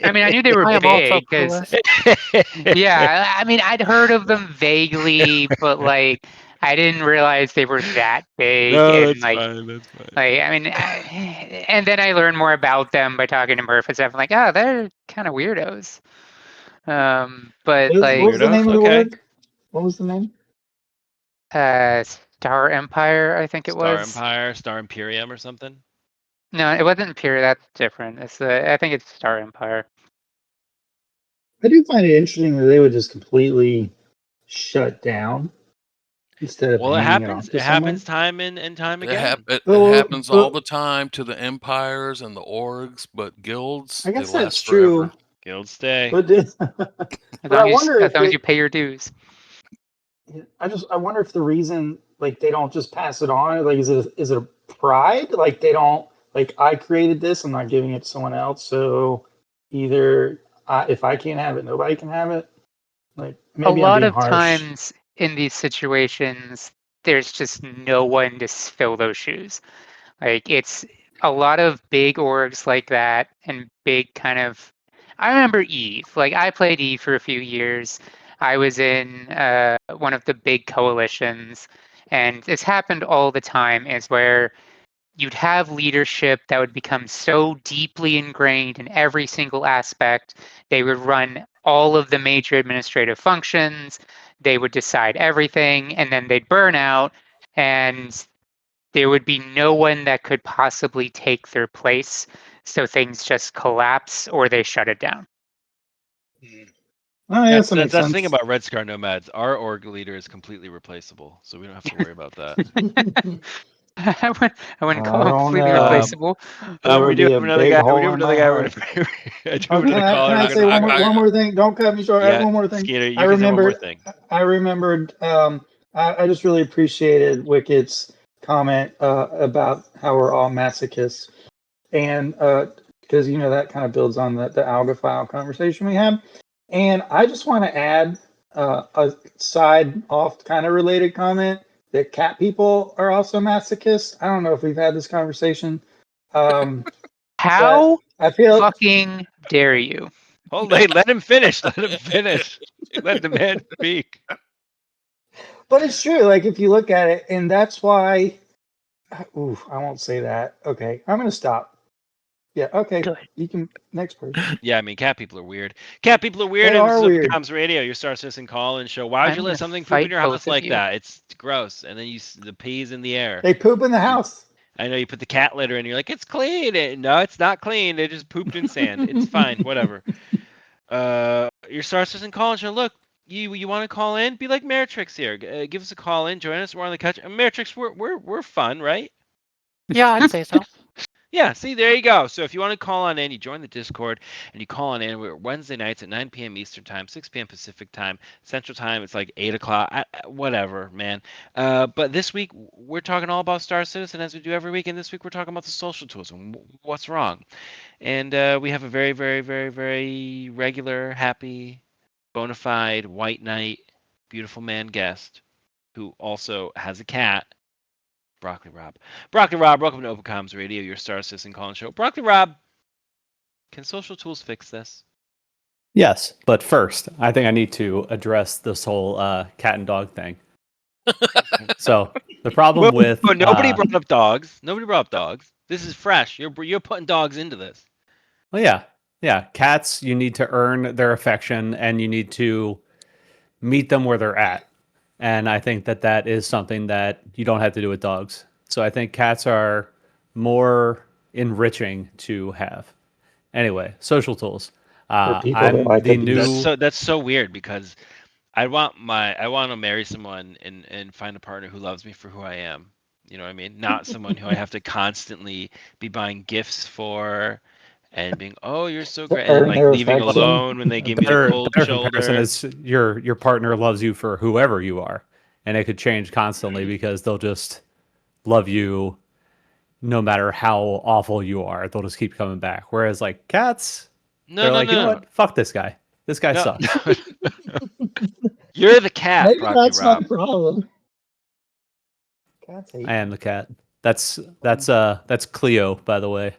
I mean, I knew they were I am also big because, clueless. yeah, I mean, I'd heard of them vaguely, but like, I didn't realize they were that big. No, And that's fine. That's fine. like, I mean, and then I learned more about them by talking to Murph and stuff. I'm like, oh, they're kind of weirdos. But What like, was the name of the Okay. org? What was the name? Star Empire, I think it Star was. Empire, Star Imperium, or something. No, it wasn't Imperial. That's different. I think it's Star Empire. I do find it interesting that they would just completely shut down instead of Well, it handing happens. it off to It someone. happens time and time It, again. it Well, happens but- all the time to the empires and the orgs, but guilds, I guess they that's last true. forever. Guild stay. But, As but long I wonder as if long as you pay your dues. I wonder if the reason like they don't just pass it on, like is it a pride? Like they don't like I created this, I'm not giving it to someone else. So either if I can't have it, nobody can have it. Like maybe A I'm lot being of harsh. times in these situations, there's just no one to fill those shoes. Like it's a lot of big orgs like that and big kind of. I remember Eve. Like I played Eve for a few years. I was in one of the big coalitions, and this happened all the time. Is where you'd have leadership that would become so deeply ingrained in every single aspect. They would run all of the major administrative functions. They would decide everything, and then they'd burn out, and there would be no one that could possibly take their place. So things just collapse or they shut it down. Oh, yeah, That's that makes the sense. thing about Red Scar Nomads. Our org leader is completely replaceable, so we don't have to worry about that. I wouldn't call I him don't completely know. replaceable. There we would do be have a another big guy. We hole do have in another my guy. heart. I do Oh, have another caller. can I say one more thing? Don't cut me short. I have one more thing. Skeeter, you I can say one more remembered. thing. I remembered. I just really appreciated Wicket's comment about how we're all masochists, and because that kind of builds on the alga file conversation we had. And I just want to add a side off kind of related comment that cat people are also masochists. I don't know if we've had this conversation. How I feel fucking dare you? Hold on, let him finish. Let him finish. Let the man speak. But it's true. Like if you look at it, and that's why Ooh, I won't say that. Okay, I'm gonna stop. Yeah. Okay. Good. You can next person. Yeah, I mean, cat people are weird. Cat people are weird, They and this are is weird. Comms Radio, your Star Citizen call and show. Why would I'm you let gonna something poop fight in your both house of like you. that? It's gross. And then the peas in the air. They poop in the house. I know you put the cat litter and you're like, it's clean. No, it's not clean. They just pooped in sand. It's fine. Whatever. Your Star Citizen call and show. Look, you want to call in? Be like Meritrix here. Give us a call in. Join us. We're on the couch. Meritrix, we're fun, right? Yeah, I'd say so. Yeah, see, there you go. So if you want to call on in, you join the Discord and you call on in. We're Wednesday nights at 9 p.m. Eastern Time, 6 p.m. Pacific Time, Central Time. It's like 8 o'clock. Whatever, man. But this week, we're talking all about Star Citizen as we do every week. And this week, we're talking about the social tools and what's wrong. And we have a very, very, very, very regular, happy, bona fide, white knight, beautiful man guest who also has a cat. Broccoli Rob. Broccoli Rob, welcome to Open Comms Radio, your Star Citizen call-in show. Broccoli Rob, can social tools fix this? Yes, but first, I think I need to address this whole cat and dog thing. So the problem with nobody brought up dogs. Nobody brought up dogs. This is fresh. You're putting dogs into this. well, yeah, cats. You need to earn their affection, and you need to meet them where they're at. And I think that is something that you don't have to do with dogs. So I think cats are more enriching to have. Anyway, social tools. For people that I'm like the abuse. new. That's so weird because I want to marry someone and find a partner who loves me for who I am. You know what I mean? Not someone who I have to constantly be buying gifts for and being, oh, you're so To great, and then earn like their leaving affection. alone when they give me the cold Better comparison shoulder. is your partner loves you for whoever you are, and it could change constantly because they'll just love you no matter how awful you are. They'll just keep coming back. Whereas like cats, No, they're no, like, you know no, what? Fuck this guy. This guy no. sucks. You're the cat, Maybe Broccoli that's my Rob. problem. Cats hate I am me. the cat. That's Cleo, by the way.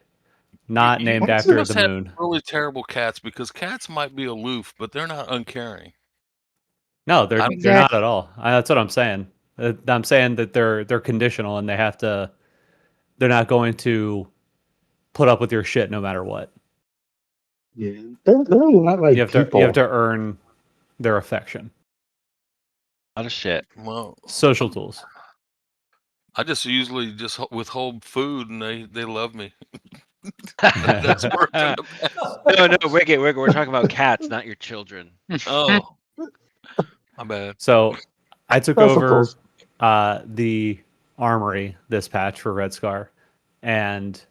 Not named Cats after are- must the have moon. really terrible cats because cats might be aloof, but they're not uncaring. No, they're I- not at all. That's what I'm saying. I'm saying that they're conditional and they have to. They're not going to put up with your shit no matter what. Yeah. They're a lot like people. You have to earn their affection. A lot of shit. Well, Social tools. I just usually just withhold food, and they love me. That's worked in the past. No, Wicket, we're talking about cats, not your children. Oh, my bad. So I took Social over tools. the armory this patch for Red Scar, and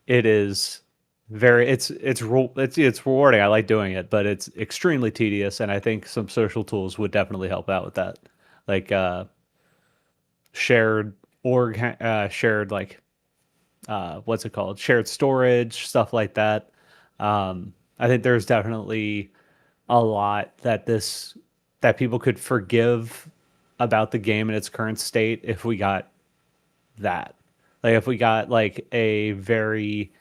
it is it's rewarding. I like doing it, but it's extremely tedious, and I think some social tools would definitely help out with that, like shared like what's it called, shared storage, stuff like that. I think there's definitely a lot that people could forgive about the game in its current state if we got that. Like if we got like a very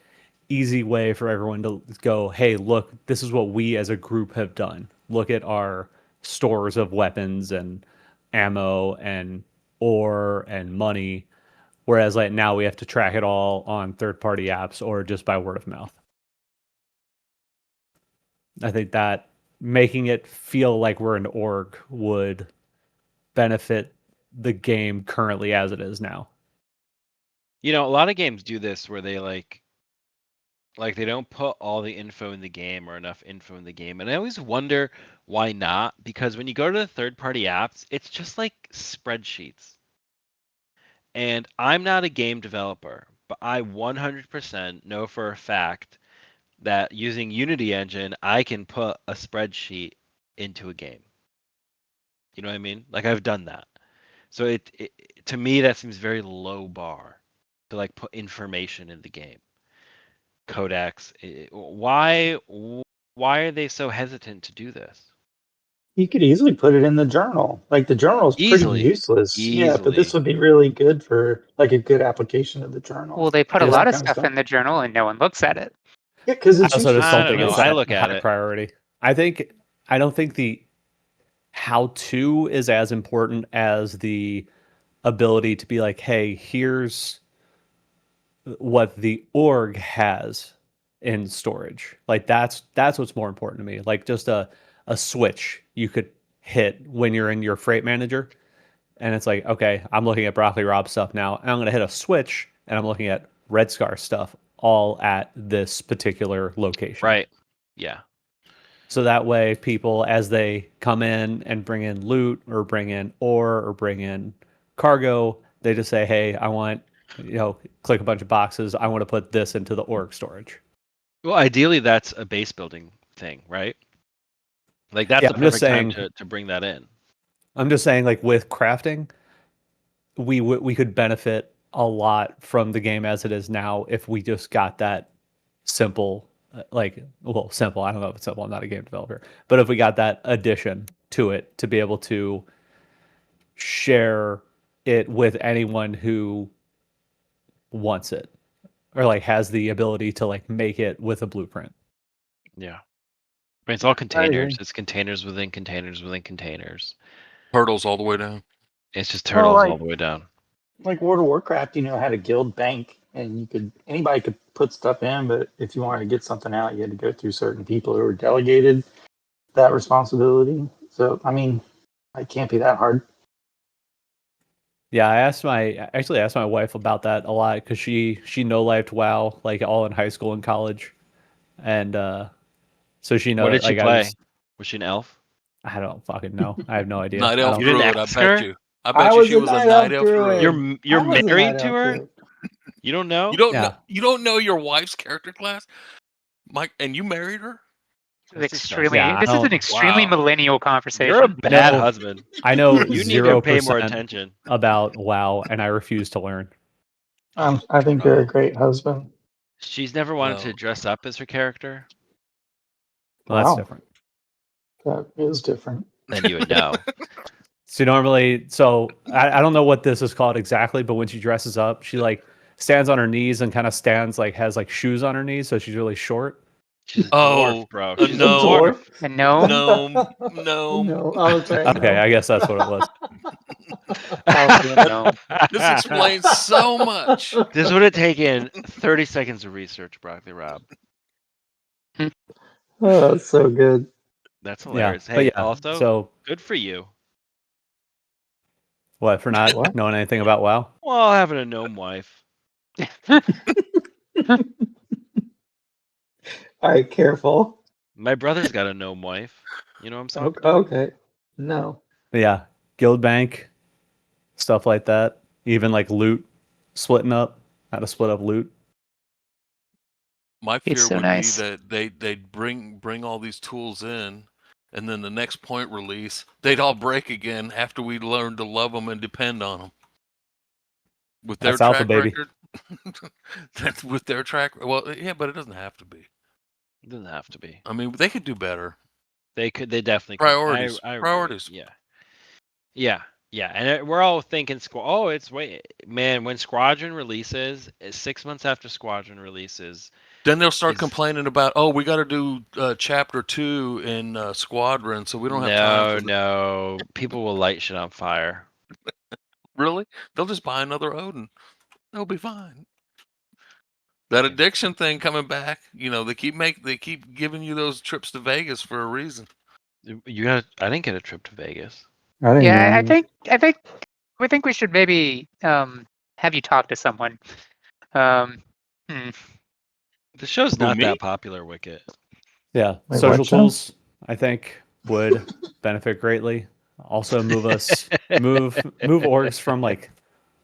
easy way for everyone to go, hey, look, this is what we as a group have done. Look at our stores of weapons and ammo and ore and money. Whereas like now we have to track it all on third party apps or just by word of mouth. I think that making it feel like we're an org would benefit the game currently as it is now. You know, a lot of games do this where they like they don't put all the info in the game or enough info in the game. And I always wonder why not, because when you go to the third-party apps, it's just like spreadsheets. And I'm not a game developer, but I 100% know for a fact that using Unity Engine, I can put a spreadsheet into a game. You know what I mean? Like I've done that. So it to me that seems very low bar to like put information in the game. Codex. Why are they so hesitant to do this? You could easily put it in the journal. Like the journal is pretty Easily. useless. Yeah, but this would be really good for like a good application of the journal. Well, they put a All lot that of kind stuff in the journal and no one looks at it. Yeah, because I it's also useless. just I don't don't think know. it's I that look at high it. priority. I don't think the how to is as important as the ability to be like, hey, here's what the org has in storage. Like that's what's more important to me. Like just a switch you could hit when you're in your freight manager, and it's like, okay, I'm looking at Broccoli Rob stuff now, and I'm gonna hit a switch, and I'm looking at Red Scar stuff all at this particular location. Right. Yeah. So that way, people, as they come in and bring in loot or bring in ore or bring in cargo, they just say, hey, I want, click a bunch of boxes. I want to put this into the org storage. Well, ideally, that's a base building thing, right? Like that's the I'm just perfect time saying, to bring that in. I'm just saying, like with crafting, we could benefit a lot from the game as it is now if we just got that simple, simple. I don't know if it's simple. I'm not a game developer, but if we got that addition to it to be able to share it with anyone who wants it or like has the ability to like make it with a blueprint. Yeah. I mean, it's all agree. containers. It's containers within containers within containers. Turtles all the way down. It's just turtles like- all the way down. Like World of Warcraft, had a guild bank, and anybody could put stuff in, but if you wanted to get something out, you had to go through certain people who were delegated that responsibility. So, I mean, it can't be that hard. Yeah, I actually asked my wife about that a lot because she no-lifed WoW like all in high school and college, and so she knows. What did she like, play? Was she an elf? I don't fucking know. I have no idea. Night I elf don't- You didn't druid, I ask bet her? you. I I bet you was she a was a night night elf elf druid. druid. You're I was a married night to elf her? druid. You don't know? You don't Yeah. know, you don't know your wife's character class, Mike, and you married her. That's Extremely. Yeah, I This is an don't- extremely Wow. millennial conversation. You're a bad know. husband. I know You need to pay more 0% attention. about WoW, and I refuse to learn. I think you're a great husband. She's never wanted to Well. dress up as her character. Well, that's Wow. different. That is different. Then you would know. So normally, I don't know what this is called exactly, but when she dresses up, she like stands on her knees and kind of has like shoes on her knees, so she's really short. She's a Oh, dwarf, bro. a She's a gnome. dwarf. A gnome? Gnome. No, I was right. Okay, I guess that's what it was. Probably a gnome. This explains so much. This would have taken 30 seconds of research, Broccoli Rob. Oh, that's so good. That's Yeah, hilarious. but Hey, yeah. also, So good for you. what for not What? knowing anything about WoW? Well, having a gnome wife. All right, careful. My brother's got a gnome wife. You know what I'm saying? Okay. No. But yeah, guild bank, stuff like that. Even like loot, splitting up, how to split up loot. My fear It's so would nice. be that they'd bring all these tools in, and then the next point release, they'd all break again after we learn to love them and depend on them. With their That's alpha, track baby. record, that's with their track. Well, yeah, but it doesn't have to be. It doesn't have to be. I mean, they could do better. They definitely could. Priorities. I agree. Priorities. Yeah. And we're all thinking, man, when Squadron releases, 6 months after Squadron releases, Then they'll start It's- complaining about, oh, we got to do chapter 2 in Squadron, so we don't have time for no, people will light shit on fire. Really? They'll just buy another Odin. They'll be fine. That addiction thing coming back, they keep giving you those trips to Vegas for a reason. I didn't get a trip to Vegas. I didn't Yeah, know. we think we should maybe have you talk to someone. The show's Who, not me? that popular, Wicket. Yeah, Wait, social what, Sean? tools I think would benefit greatly. Also move orgs from like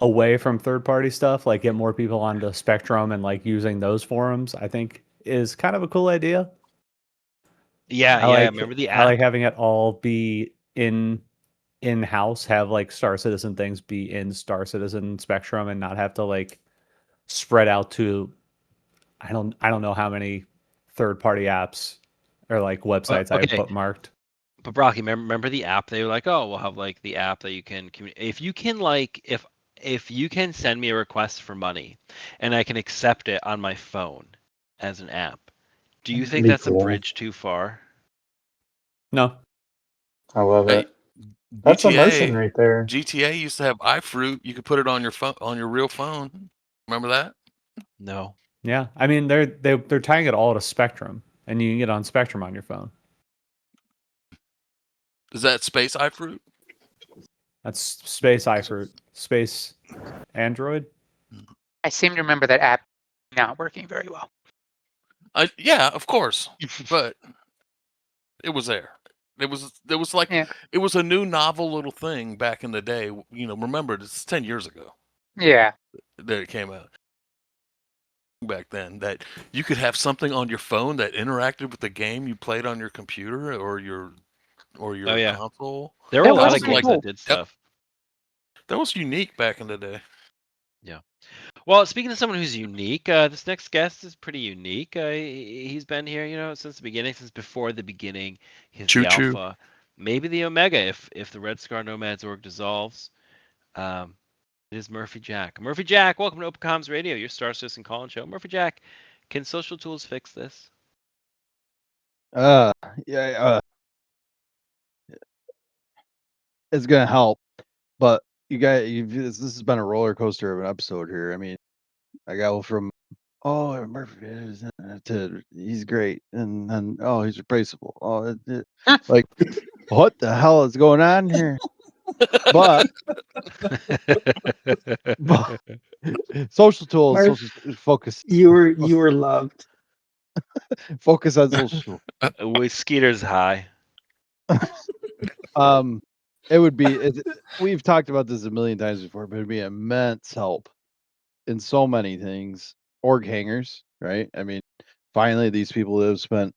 away from third party stuff, like get more people onto Spectrum and like using those forums, I think is kind of a cool idea. Yeah. Remember the app? I like having it all be in-house, have like Star Citizen things be in Star Citizen Spectrum and not have to like spread out to I don't know how many third party apps or like websites I okay. have bookmarked. But Brocky, remember the app? They were like, oh, we'll have like the app that you can communicate. If you can if you can send me a request for money and I can accept it on my phone as an app, do you think Be that's cool. a bridge too far? No. I love Hey, it. That's GTA, emotion right there. GTA used to have iFruit. You could put it on your phone, on your real phone. Remember that? No. Yeah, I mean they're tying it all to Spectrum, and you can get on Spectrum on your phone. Is that Space iFruit? That's Space iFruit, Space Android. I seem to remember that app not working very well. Yeah, of course, but it was there. It was like Yeah. it was a new novel little thing back in the day. You know, remember it's 10 years ago Yeah. that it came out. Back then, that you could have something on your phone that interacted with the game you played on your computer or your Oh yeah. console. There were That a lot was of pretty games cool. that did stuff. That was unique back in the day. Yeah. Well, speaking of someone who's unique, this next guest is pretty unique. He's been here, since the beginning, since before the beginning. He's Choo the choo. alpha, maybe the omega if the Red Scar Nomads org dissolves. Um, it is Murphy Jack. Murphy Jack, welcome to Open Comms Radio, your Star Citizen call-in show. Murphy Jack, can social tools fix this? Yeah, it's gonna help, but this has been a roller coaster of an episode here. I mean, I go from Murphy to he's great, and then he's replaceable. Like what the hell is going on here? But but social tools, Murph, focus, you were loved. focus on social. With Skeeter's high. It would be. We've talked about this a million times before, but it'd be immense help in so many things. Org hangers, right? I mean, finally, these people that have spent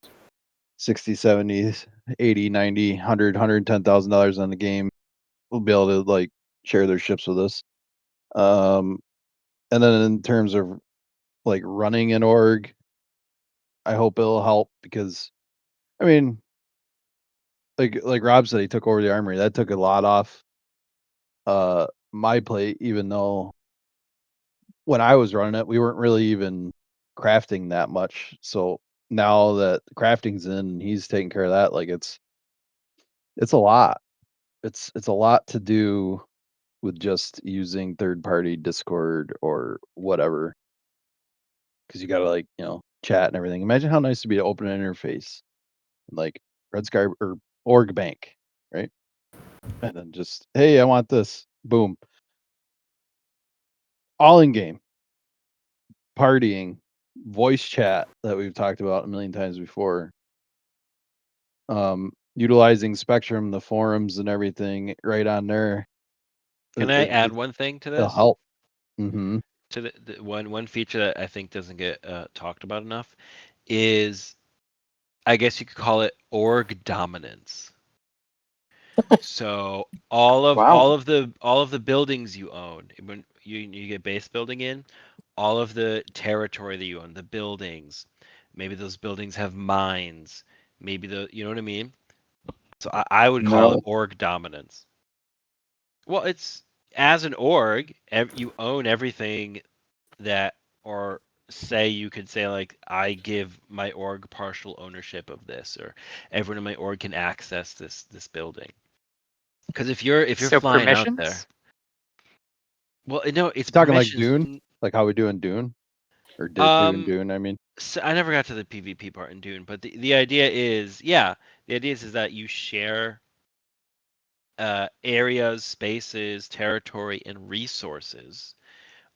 60, 70, 80, 90, 100, $110,000 on the game will be able to like share their ships with us. And then in terms of like running an org, I hope it'll help because I mean, like Rob said, he took over the armory. That took a lot off my plate, even though when I was running it, we weren't really even crafting that much. So now that the crafting's in and he's taking care of that, like it's a lot. It's a lot to do with just using third party Discord or whatever. Cause you gotta like, chat and everything. Imagine how nice it'd be to open an interface like Red Sky or Org Bank, right? And then just, hey, I want this. Boom. All in game. Partying, voice chat that we've talked about a million times before. Utilizing Spectrum, the forums and everything right on there. Can I add one thing to It'll this? help. Mm-hmm. To the one feature that I think doesn't get talked about enough is, I guess you could call it org dominance. So all Wow. of the buildings you own, when you get base building in, all of the territory that you own, the buildings, maybe those buildings have mines, maybe you know what I mean? So I would call it No. org dominance. Well, it's as an org, you own everything that, or say you could say like, I give my org partial ownership of this, or everyone in my org can access this building. Because if you're So flying out there, permissions? well, no, it's Talking like permissions. Dune, like how we do in Dune, or did do in Um, Dune. I mean, so I never got to the PvP part in Dune, but the idea is, yeah, the idea is that you share areas, spaces, territory, and resources.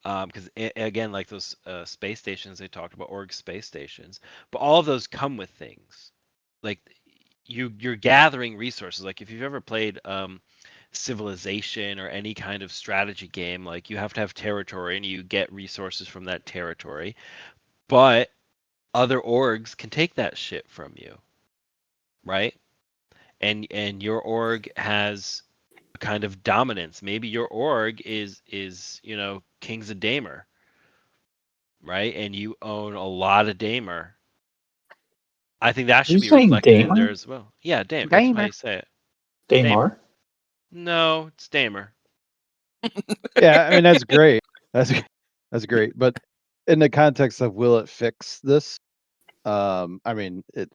Because again, like those space stations they talked about, org space stations, but all of those come with things. Like you're gathering resources. Like if you've ever played Civilization or any kind of strategy game, like you have to have territory and you get resources from that territory, but other orgs can take that shit from you, right? And your org has a kind of dominance. Maybe your org is Kings of Damer, right? And you own a lot of Damer. I think that Are should you be saying reflected in there Damer? as well. Yeah, Dame. That's how Damer. you say it. Damar? No, it's Damer. yeah, I mean that's great. That's great. But in the context of will it fix this? I mean it.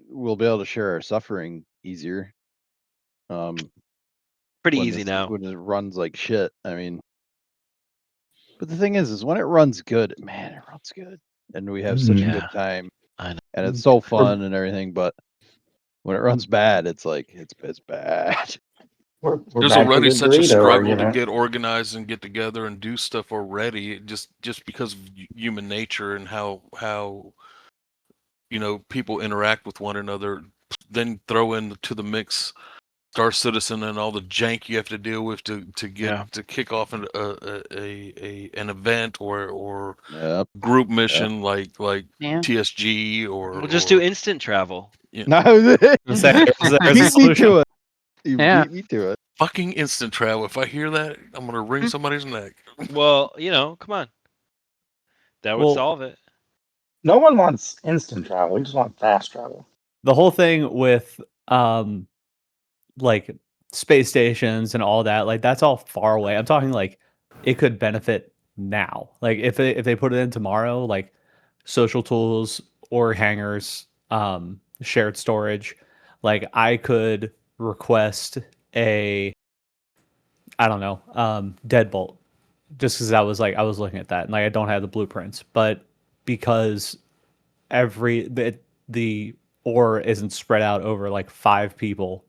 We'll be able to share our suffering easier. Pretty easy now. When it runs like shit. I mean, But the thing is when it runs good, man, it runs good, and we have such a Yeah. good time, I know. and it's so fun and everything. But when it runs bad, it's like it's bad. We're There's back to already the such a Dorito struggle to argument. get organized and get together and do stuff already, just because of human nature and how people interact with one another. Then throw into the mix Star Citizen and all the jank you have to deal with to get Yeah. to kick off an event or Yep. group mission like Yeah. TSG or We'll just do instant travel. No, There's a beat me solution. to it. You Yeah. beat me to it. fucking instant travel. If I hear that, I'm gonna wring somebody's neck. Well, come on. That would Well, solve it. No one wants instant travel. We just want fast travel. the whole thing with like space stations and all that, like that's all far away. I'm talking like it could benefit now. Like if they put it in tomorrow, like social tools or hangars, shared storage, like I could request a, I don't know, deadbolt, just because I was looking at that and like I don't have the blueprints, but because the ore isn't spread out over like 5 people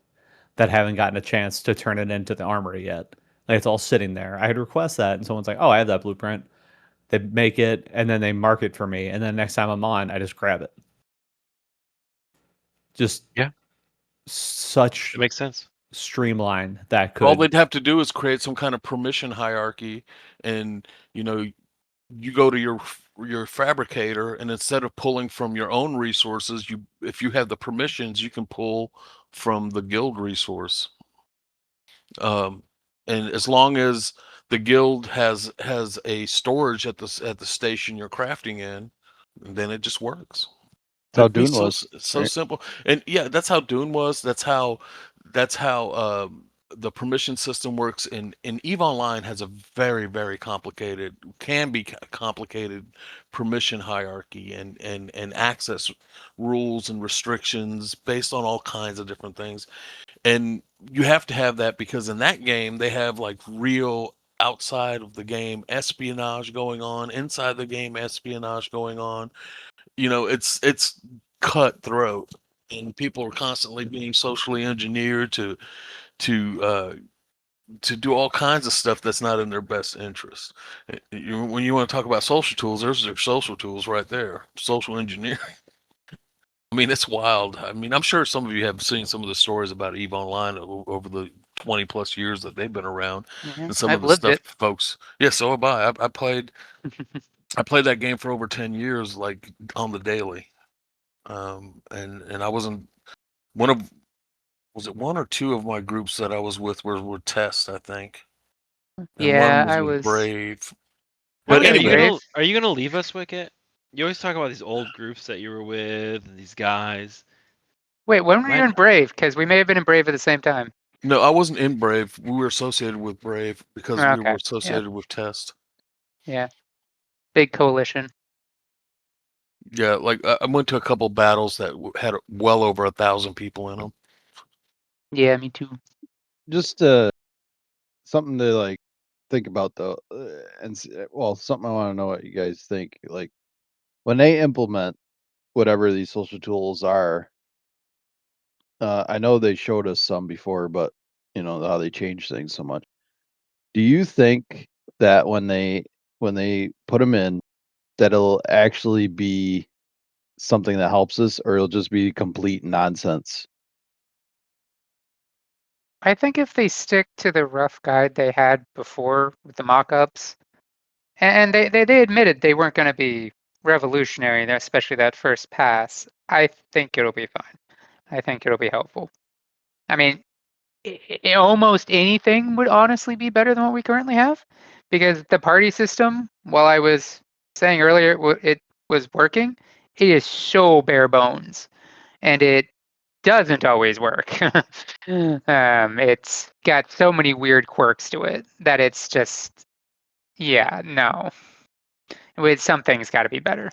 that haven't gotten a chance to turn it into the armory yet. Like it's all sitting there. I had request that, and someone's like, "Oh, I have that blueprint." They make it, and then they mark it for me, and then next time I'm on, I just grab it. Just Yeah. such It makes sense. streamline that All could. they'd have to do is create some kind of permission hierarchy, and you go to your fabricator, and instead of pulling from your own resources, if you have the permissions, you can pull from the guild resource. And as long as the guild has a storage at the station you're crafting in, then it just works. That's how It'd be Dune was. so right? simple. And yeah, that's how Dune was. That's how the permission system works. And EVE Online has a very, very complicated, can be complicated permission hierarchy and access rules and restrictions based on all kinds of different things. And you have to have that because in that game they have like real outside of the game espionage going on, inside the game espionage going on. It's cutthroat, and people are constantly being socially engineered to do all kinds of stuff that's not in their best interest. When you want to talk about social tools, there's their social tools right there. Social engineering. I mean, it's wild. I mean, I'm sure some of you have seen some of the stories about EVE Online over the 20 plus years that they've been around, Yeah. and some I've of the lived stuff it. folks. Yeah, so have I. I played that game for over 10 years, like on the daily. And I wasn't one of was it one or two of my groups that I was with were test, I think, and Yeah, one was I with was. Brave. But Wicket, anyway, are you gonna leave us, Wicket? You always talk about these old groups that you were with and these guys. Wait, when were you When- in Brave? Because we may have been in Brave at the same time. no, I wasn't in Brave. We were associated with Brave because we Okay. were associated with Test. Yeah. Big coalition. Yeah, like I went to a couple battles that had well over 1,000 people in them. Yeah, me too. Just something to like think about though, well, something I want to know what you guys think. Like when they implement whatever these social tools are, I know they showed us some before, but how they change things so much. Do you think that when they put them in, that it'll actually be something that helps us, or it'll just be complete nonsense? I think if they stick to the rough guide they had before with the mock-ups, and they admitted they weren't going to be revolutionary, especially that first pass, I think it'll be fine. I think it'll be helpful. I mean, almost anything would honestly be better than what we currently have, because the party system, while I was saying earlier it was working, it is so bare bones, and it doesn't always work. It's got so many weird quirks to it that it's just, yeah, no. With some things got to be better.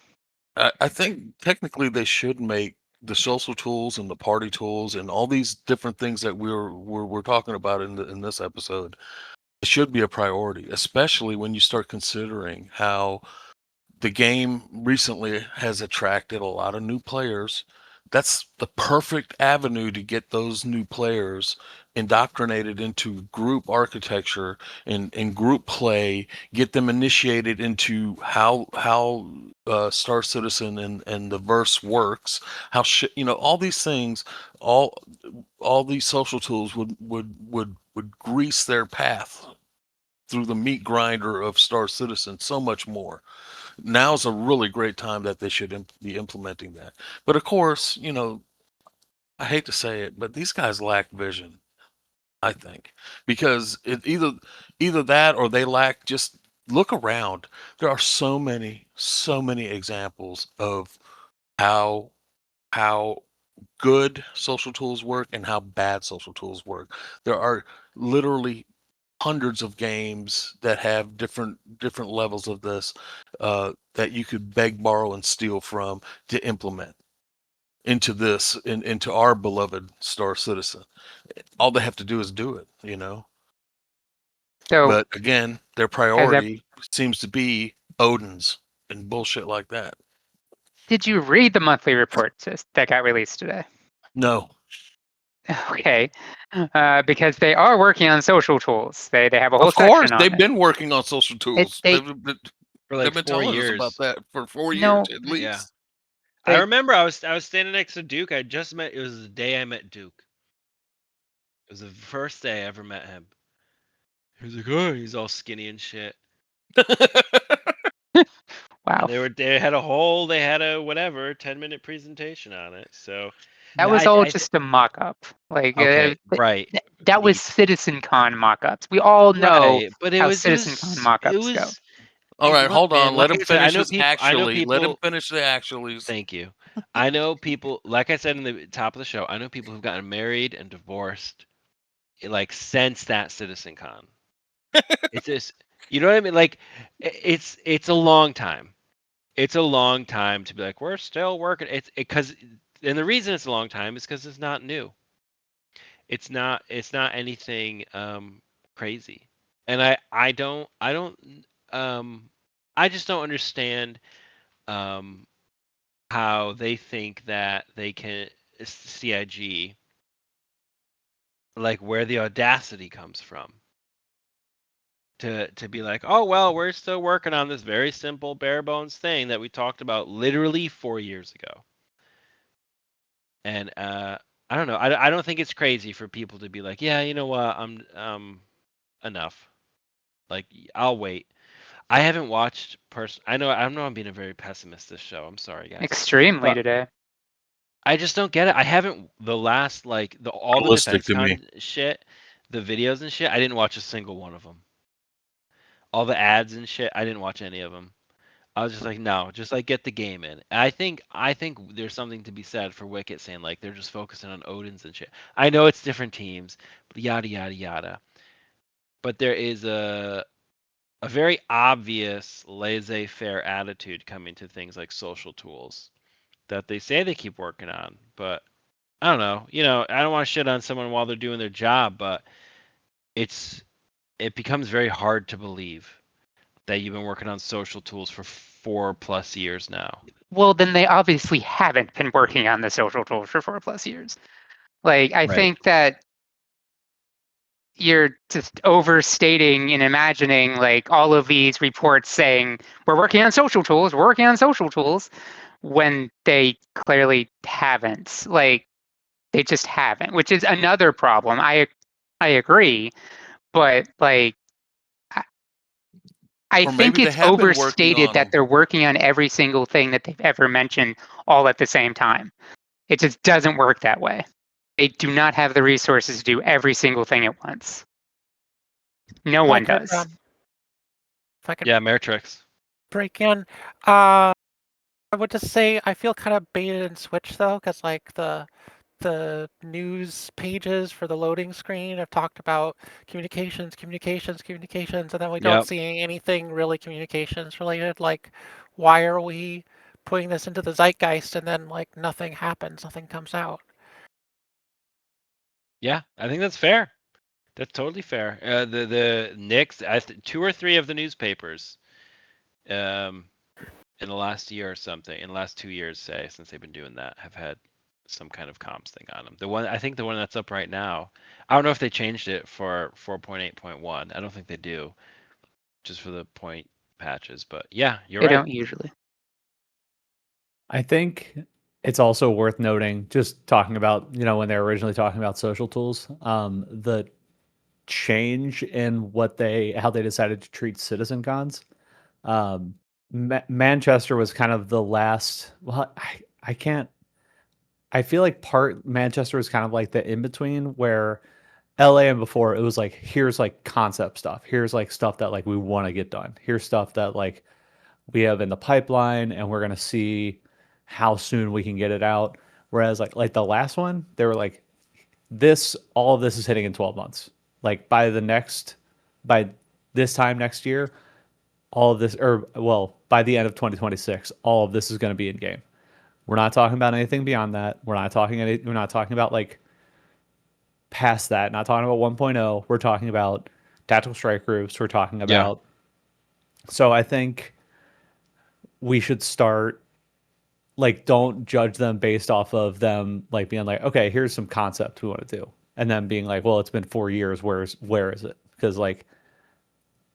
I think technically they should make the social tools and the party tools and all these different things that we're talking about in this episode. It should be a priority, especially when you start considering how the game recently has attracted a lot of new players. That's the perfect avenue to get those new players indoctrinated into group architecture and group play, get them initiated into how Star Citizen and the verse works, how all these things, all these social tools would grease their path through the meat grinder of Star Citizen so much more. Now's a really great time that they should be implementing that. But of course, I hate to say it, but these guys lack vision, I think, because it either that or they lack just look around. There are so many examples of how good social tools work and how bad social tools work. There are literally hundreds of games that have different levels of this that you could beg, borrow, and steal from to implement into into our beloved Star Citizen. All they have to do is do it. So But again, their has priority seems to be Odin's and bullshit like that. did you read the monthly report that got released today? No. Okay, because they are working on social tools. They have a whole Of course, section on they've it. been working on social tools. they- They've been, For they've like been 4 telling us years. about that for 4 No. years at least. Yeah. They- I remember I was standing next to Duke. I just met. It was the day I met Duke. It was the first day I ever met him. He was like, "Oh, he's all skinny and shit." Wow, And they had a whatever 10-minute presentation on it. So that yeah, was all just a mock-up. Like okay, right. that was Neat. CitizenCon mock-ups. We all know Right, but how CitizenCon mock-ups go. All right, look, hold man, on. Let like him I said, I finish know his people. I know actually. Let him people. finish the actuallys. Thank you. I know people. Like I said in the top of the show, I know people who've gotten married and divorced, like since that CitizenCon. It's just, you know what I mean? Like, it's a long time. It's a long time to be like, we're still working. Because, and the reason it's a long time is because it's not new. It's not anything crazy. And I just don't understand how they think that they can CIG, like where the audacity comes from to be like, oh well, we're still working on this very simple bare bones thing that we talked about literally 4 years ago. And I don't know. I don't think it's crazy for people to be like, yeah, you know what, I'm enough. Like, I'll wait. I haven't watched I know I'm being a very pessimist this show. I'm sorry, guys. Extremely But today. I just don't get it. I haven't the last like all the Realistic defense to me. con shit, the videos and shit. I didn't watch a single one of them. All the ads and shit. I didn't watch any of them. I was just like, no, just like get the game in. I think there's something to be said for Wicket saying like they're just focusing on Odin's and shit. I know it's different teams, but yada yada yada. But there is a very obvious laissez-faire attitude coming to things like social tools that they say they keep working on, but I don't know. I don't want to shit on someone while they're doing their job, but it becomes very hard to believe that you've been working on social tools for 4+ years now. Well, then they obviously haven't been working on the social tools for 4+ years. Like, I Right. think that you're just overstating and imagining like all of these reports saying we're working on social tools, we're working on social tools, when they clearly haven't. Like, they just haven't, which is another problem. I agree, but like I Or think maybe they it's have been working overstated on that them. they're working on every single thing that they've ever mentioned all at the same time. It just doesn't work that way. They do not have the resources to do every single thing at once. No one does. If I could Yeah, Matrix. break in, I would just say I feel kind of baited and switched though, because like the news pages for the loading screen have talked about communications, and then we don't Yep. see anything really communications related. Like, why are we putting this into the zeitgeist and then like nothing happens, nothing comes out? Yeah, I think that's fair. That's totally fair. The Knicks, 2 or 3 of the newspapers, in the last year or something, in the last 2 years, say, since they've been doing that, have had some kind of comps thing on them. I think the one that's up right now, I don't know if they changed it for 4.8.1. I don't think they do, just for the point patches. But yeah, you're They right. don't usually. I think it's also worth noting, just talking about, when they were originally talking about social tools, the change in how they decided to treat citizen cons. Manchester was kind of the last. Well, I can't. I feel like Manchester was kind of like the in between where LA and before it was like, here's like concept stuff. Here's like stuff that like we want to get done. Here's stuff that like we have in the pipeline and we're gonna see how soon we can get it out. Whereas like the last one, they were like, all of this is hitting in 12 months. Like by this time next year, all of this, or well, by the end of 2026, all of this is going to be in game. We're not talking about anything beyond that. We're not talking about like past that. Not talking about 1.0. We're talking about tactical strike groups. We're talking about. So I think we should start, like, don't judge them based off of them like being like, okay, here's some concept we want to do, and then being like, well, it's been 4 years. Where is it? Because like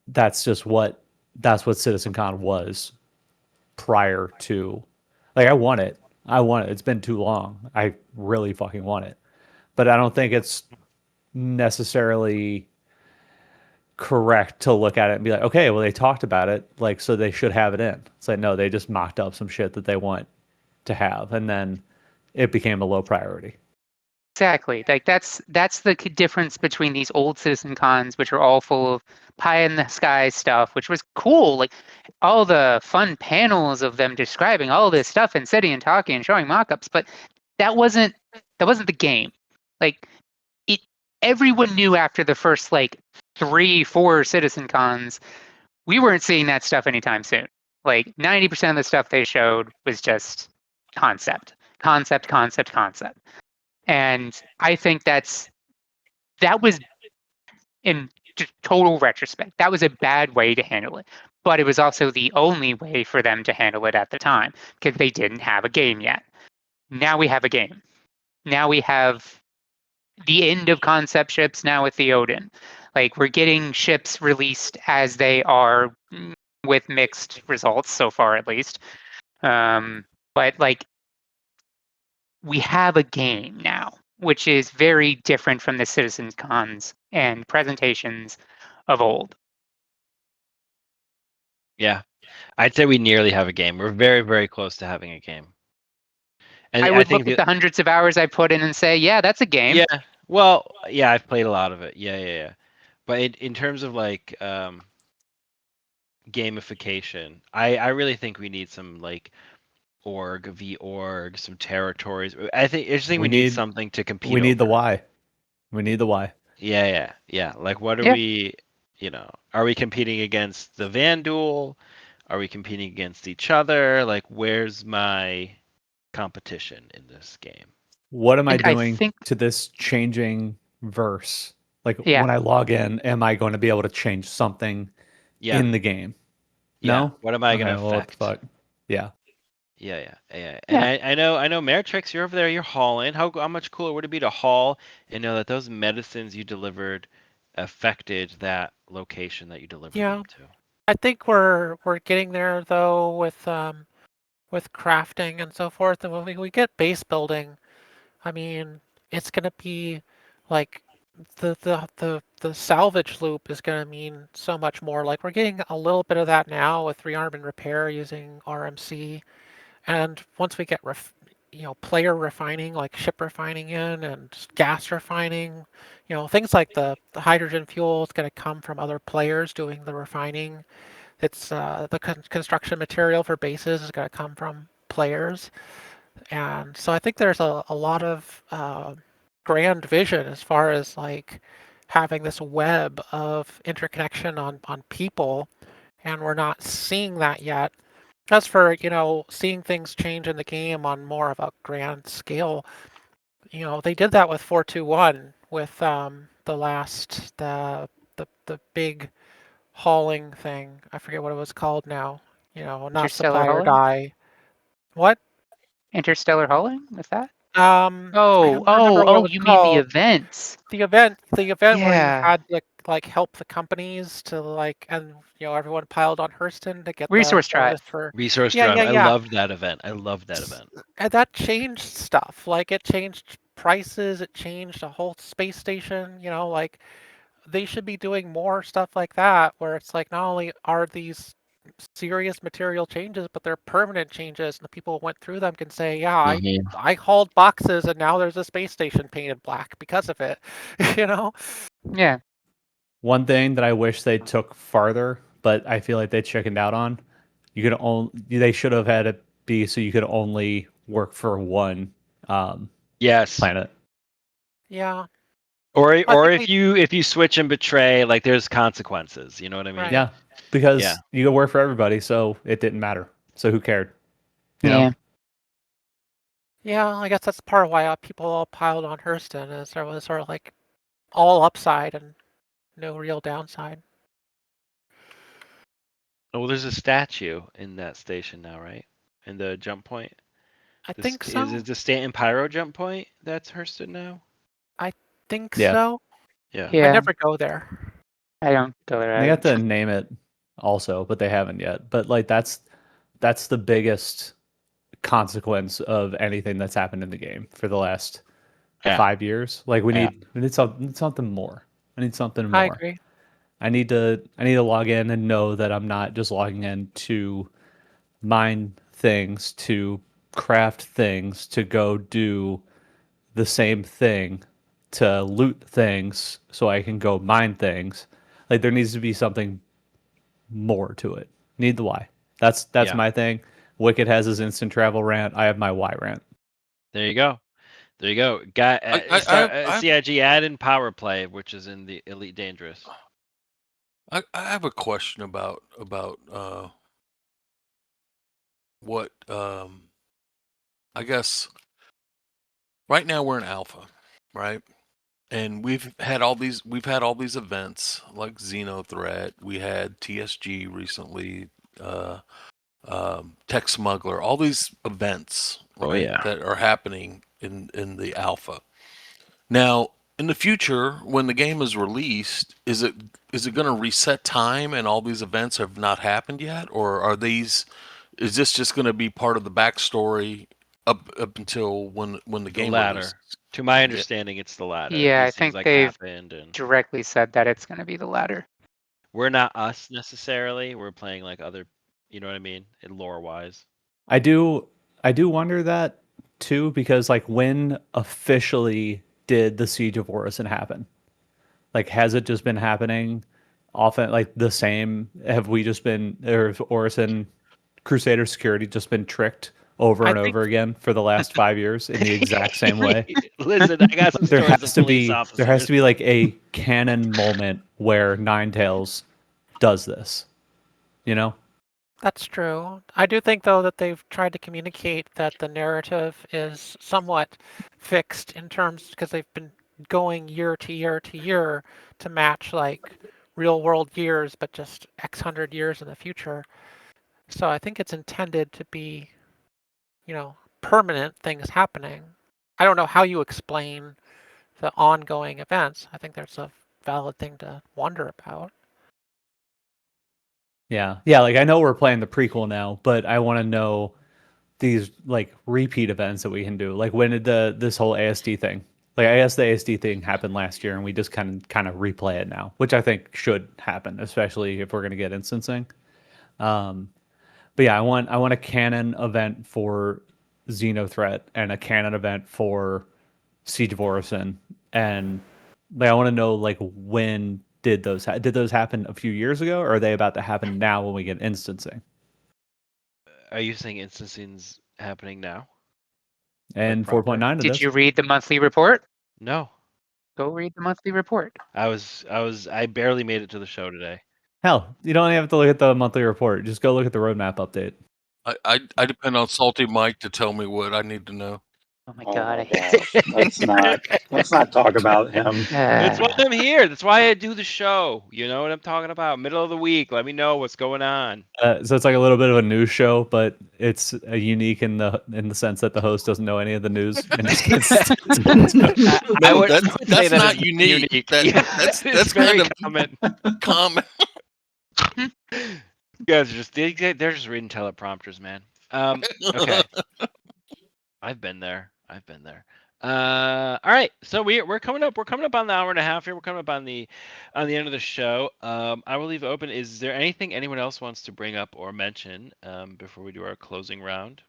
that's what CitizenCon was prior to. Like I want it. It's been too long. I really fucking want it. But I don't think it's necessarily correct to look at it and be like, okay, well, they talked about it, like, so they should have it in. It's like, no, they just mocked up some shit that they want to have, and then it became a low priority. Exactly. Like that's the difference between these old citizen cons, which are all full of pie in the sky stuff, which was cool. Like all the fun panels of them describing all this stuff and sitting and talking and showing mock-ups, but that wasn't the game. Like it everyone knew after the first like 3-4 citizen cons, we weren't seeing that stuff anytime soon. Like 90% of the stuff they showed was just concept. Concept, concept, concept. And I think that was, in total retrospect, that was a bad way to handle it. But it was also the only way for them to handle it at the time because they didn't have a game yet. Now we have a game. Now we have the end of concept ships now with the Odin. Like we're getting ships released as they are with mixed results so far, at least. But like we have a game now, which is very different from the citizens cons and presentations of old. Yeah, I'd say we nearly have a game. We're very, very close to having a game. And I would look at the hundreds of hours I put in and say, yeah, that's a game. Yeah, well, yeah, I've played a lot of it. Yeah. But in terms of like gamification, I really think we need some like org v org, some territories. I just think we need something to compete. We need the over. why. We need the why. Yeah. Like, what are we? Are we competing against the Vanduul? Are we competing against each other? Like, where's my competition in this game? What am I doing to this changing verse? Like when I log in, am I going to be able to change something in the game? No. What am I going to affect? What the fuck? Yeah. Yeah. And I know, Meritrix, you're over there. You're hauling. How much cooler would it be to haul and know that those medicines you delivered affected that location that you delivered them to? I think we're getting there though with crafting and so forth. And when we get base building, I mean, it's gonna be like the salvage loop is gonna mean so much more. Like we're getting a little bit of that now with rearm and repair using RMC, and once we get player refining, like ship refining in and gas refining, things like the hydrogen fuel is going to come from other players doing the refining. It's the construction material for bases is going to come from players. And so I think there's a lot of grand vision as far as like having this web of interconnection on people, and we're not seeing that yet. As for, seeing things change in the game on more of a grand scale, they did that with 421 with the last the big hauling thing. I forget what it was called now. Not Interstellar supply or hauling? die. What? Interstellar hauling with that? I Oh, don't remember what it was you mean the called. events? The event where you Yeah. had to like help the companies to and everyone piled on Hurston to get Resource the Drive. bonus for Resource yeah, Drive. yeah, I yeah. loved that event. I loved that event. And that changed stuff. Like it changed prices, it changed a whole space station, like they should be doing more stuff like that where it's like not only are these serious material changes, but they're permanent changes and the people who went through them can say, yeah, I hauled boxes and now there's a space station painted black because of it. Yeah. One thing that I wish they took farther, but I feel like they chickened out on, they should have had it be so you could only work for one Yes. planet. Yeah. Or I think if you switch and betray, like there's consequences. You know what I mean? Right. Yeah, because Yeah. you could work for everybody, so it didn't matter. So who cared? You Yeah. know? Yeah, I guess that's part of why people all piled on Hurston is there was sort of like all upside and no real downside. Oh, well, there's a statue in that station now, right? In the jump point. I think so. Is it the Stanton Pyro jump point that's Hurston now? Think Yeah. so. Yeah. I Yeah. never go there. I don't go there. They either. got to name it also, but they haven't yet. But like that's the biggest consequence of anything that's happened in the game for the last Yeah. 5 years. Like we Yeah. need something more. I need something more. I agree. I need to log in and know that I'm not just logging in to mine things, to craft things, to go do the same thing, to loot things so I can go mine things. Like there needs to be something more to it. Need the why. That's Yeah. my thing. Wicked has his instant travel rant. I have my why rant. There you go. There you go. Guy, CIG add in power play, which is in the Elite Dangerous. I have a question about what I guess right now we're in alpha, right? And we've had all these events like Xeno Threat. We had TSG recently, Tech Smuggler. All these events, Oh, right, yeah. that are happening in the alpha. Now, in the future, when the game is released, is it going to reset time and all these events have not happened yet, or is this just going to be part of the backstory up until when the game latter. releases? To my understanding, it's the latter. Yeah, These I think things like they've happened, and directly said that it's going to be the latter. we're not us necessarily. We're playing like other, you know what I mean, in lore wise. I do wonder that too, because like when officially did the Siege of Orison happen? Like has it just been happening often like the same? Have we just been or have Orison Crusader security just been tricked over I and think- over again for the last 5 years in the exact same way? Listen, I got some There stories has of to police be officers. there has to be like a canon moment where Ninetales does this. You know? That's true. I do think, though, that they've tried to communicate that the narrative is somewhat fixed in terms because they've been going year to year to year to match like real world years, but just X hundred years in the future. So I think it's intended to be, permanent things happening. I don't know how you explain the ongoing events. I think that's a valid thing to wonder about. Yeah. Yeah, like I know we're playing the prequel now, but I want to know these like repeat events that we can do. Like when did this whole ASD thing? Like I guess the ASD thing happened last year and we just kind of replay it now, which I think should happen, especially if we're going to get instancing. But yeah, I want a canon event for Xenothreat and a canon event for Siege of Orison, and like I want to know like when did those happen a few years ago, or are they about to happen now when we get instancing? Are you saying instancing's happening now? And Like proper? 4.9 of Did this. you read the monthly report? No. Go read the monthly report. I barely made it to the show today. Hell, you don't even have to look at the monthly report. Just go look at the roadmap update. I depend on Salty Mike to tell me what I need to know. Oh my Oh god. my gosh. Let's not talk about him. That's why I'm here. That's why I do the show. You know what I'm talking about? Middle of the week. Let me know what's going on. So it's like a little bit of a news show, but it's unique in the sense that the host doesn't know any of the news and just gets. I No, would that's say that not is unique. That Yeah, that's that is that's very kind of common. common. You guys are just they're just reading teleprompters, man. Okay. I've been there. All right. So we're coming up. We're coming up on the hour and a half here. We're coming up on the end of the show. I will leave it open. Is there anything anyone else wants to bring up or mention before we do our closing round?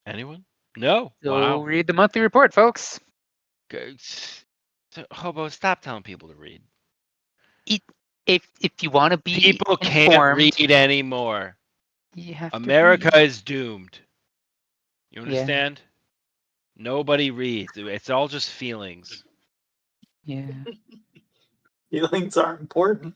Anyone? No. Go Wow. read the monthly report, folks. Good. So, Hobo, stop telling people to read. If you want to be People can't informed, read anymore. you have to America read. is doomed. You understand? Nobody reads. It's all just feelings. Yeah. Feelings are important.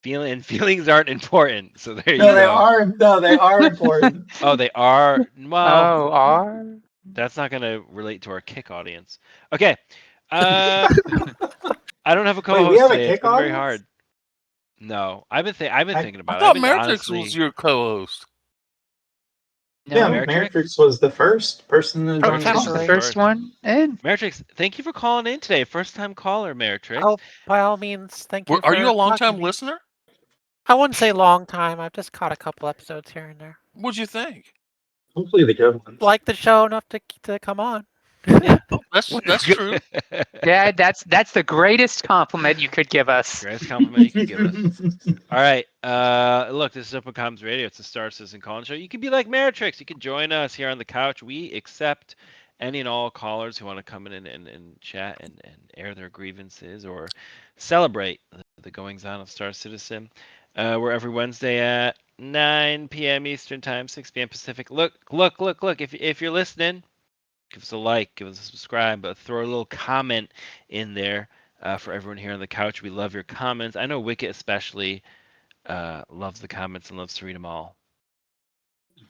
Feelings aren't important. So there you No, they go. are. No, they are important. Oh, they are. Well, Oh, are? that's not going to relate to our kick audience. Okay. I don't have a Wait, co-host we have a today. It's kick been very audience? hard. No, I've been thinking I about it. thought I've been Matrix honestly. was your co-host. Yeah, No, Matrix? Matrix was the first person to join the Matrix was the Potentially. call. first one in. Matrix, thank you for calling in today. First time caller, Matrix. Oh, by all means, thank you Are you for a long talking to time me. listener? I wouldn't say long time. I've just caught a couple episodes here and there. What'd you think? Hopefully the good ones. Like the show enough to come on. Yeah. Oh, that's true. Yeah, that's the greatest compliment you could give us. Greatest compliment you could give us. All right. Look, this is Open Comms Radio. It's a Star Citizen call-in show. You can be like Matrix. You can join us here on the couch. We accept any and all callers who want to come in and chat and air their grievances or celebrate the goings-on of Star Citizen. We're every Wednesday at 9 p.m. Eastern Time, 6 p.m. Pacific. Look. If you're listening, give us a like, give us a subscribe, but throw a little comment in there for everyone here on the couch. We love your comments. I know Wicket especially loves the comments and loves to read them all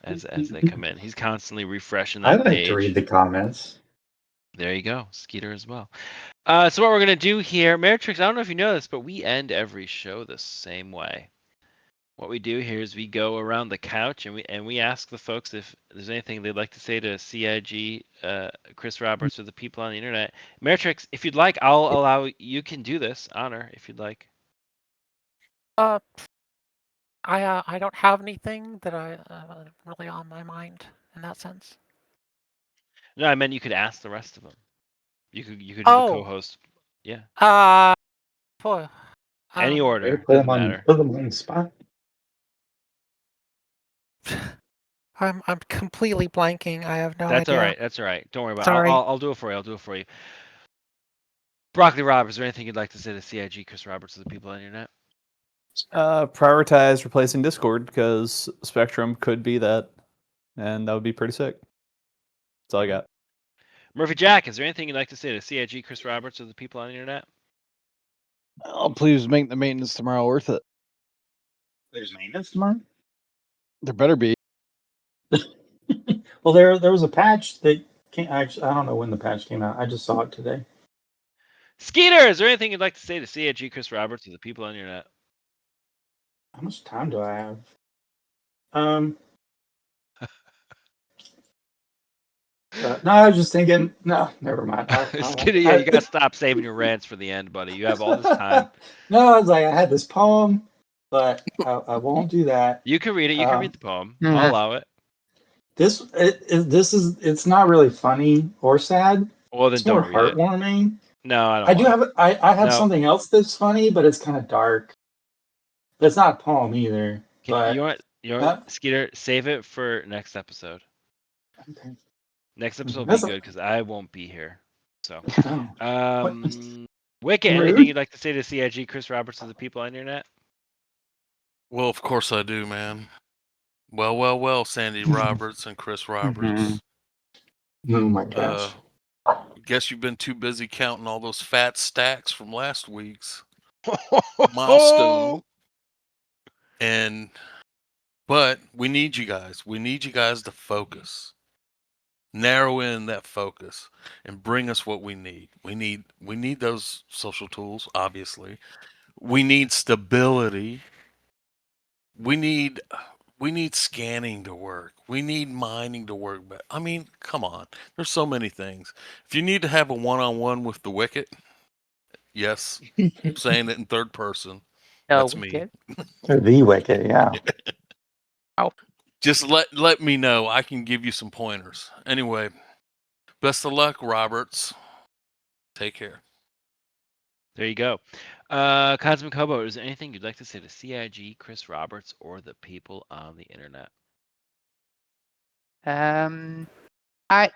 as they come in. He's constantly refreshing I that like page. to read the comments. There you go, Skeeter as well. So what we're gonna do here, Matrix, I don't know if you know this, but we end every show the same way. What we do here is we go around the couch and we ask the folks if there's anything they'd like to say to CIG, Chris Roberts, or the people on the internet. Matrix, if you'd like, I'll allow you can do this honor if you'd like. I don't have anything that I really on my mind in that sense. No, I meant you could ask the rest of them. You could do the Oh. co-host. Yeah. Boy, Any order Put doesn't them matter. on the spot. I'm completely blanking. I have no That's idea. all right. That's all right. Don't worry about it. Sorry. I'll do it for you. Broccoli Rob, is there anything you'd like to say to CIG, Chris Roberts, or the people on the internet? Prioritize replacing Discord because Spectrum could be that, and that would be pretty sick. That's all I got. Murphy Jack, is there anything you'd like to say to CIG, Chris Roberts, or the people on the internet? Oh, please make the maintenance tomorrow worth it. There's maintenance tomorrow? There better be. Well, there was a patch that came. Actually, I don't know when the patch came out. I just saw it today. Skeeter, is there anything you'd like to say to CIG, Chris Roberts, or the people on the internet? How much time do I have? No, I was just thinking. No, never mind. Skeeter, yeah, you gotta stop saving your rants for the end, buddy. You have all this time. No, I was like, I had this poem, but I won't do that. You can read it. You can read the poem. Mhm. I'll allow it. It's not really funny or sad. Well, then It's more don't read it. heartwarming. No, I don't. I do want have I have No. something else that's funny, but it's kind of dark. But it's not a poem either. But you want that- Skeeter, save it for next episode. okay. Next episode will That's be a- good because I won't be here. So, Oh. Wicket, Rude. anything you'd like to say to CIG, Chris Roberts, or the people on the internet? Well, of course I do, man. Well, Sandy Roberts and Chris Roberts. Oh my gosh. Guess you've been too busy counting all those fat stacks from last week's milestone. But we need you guys. We need you guys to focus. narrow in that focus and bring us what we need. We need those social tools, obviously. We need stability. We need scanning to work. We need mining to work. But I mean, come on. There's so many things. If you need to have a one-on-one with the Wicket, yes, I'm saying it in third person. No, That's me. Wicked. The Wicket, yeah. Just let me know. I can give you some pointers. Anyway, best of luck, Roberts. Take care. There you go. Cosmic Hobo, is there anything you'd like to say to CIG, Chris Roberts, or the people on the internet? I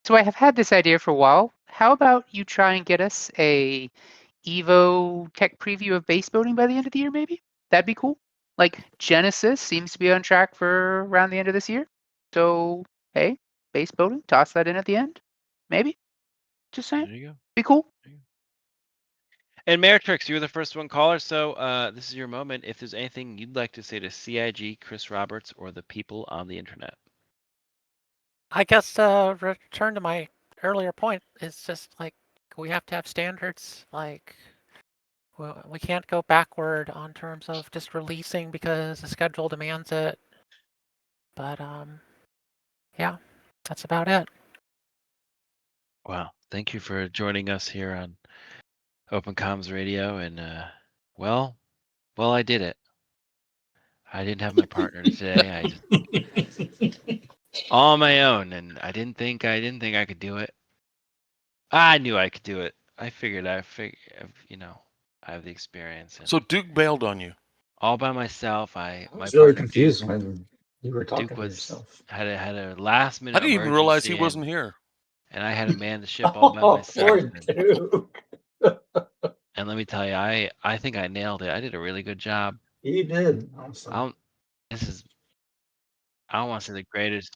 have had this idea for a while. How about you try and get us a Evo tech preview of base building by the end of the year, maybe? That'd be cool. Like Genesis seems to be on track for around the end of this year. So hey, base building, toss that in at the end. Maybe. Just saying. There you go. Be cool. And Meritrix, you were the first one caller, so this is your moment. If there's anything you'd like to say to CIG, Chris Roberts, or the people on the internet. I guess return to my earlier point. It's just like we have to have standards. Like we can't go backward on terms of just releasing because the schedule demands it. But yeah, that's about it. Wow. Thank you for joining us here on Open Comms Radio. And well, I did it. I didn't have my partner today. I just all on my own, and I didn't think I could do it. I knew I could do it. I figured, you know, I have the experience. And So Duke bailed on you. all by myself. I My was really partner confused when you were talking Duke to was yourself. had a last I minute didn't even realize he emergency, wasn't here. and I had to man the ship all by Oh, myself. poor Duke. And let me tell you, I think I nailed it. I did a really good job. You did. Awesome. This is I don't want to say the greatest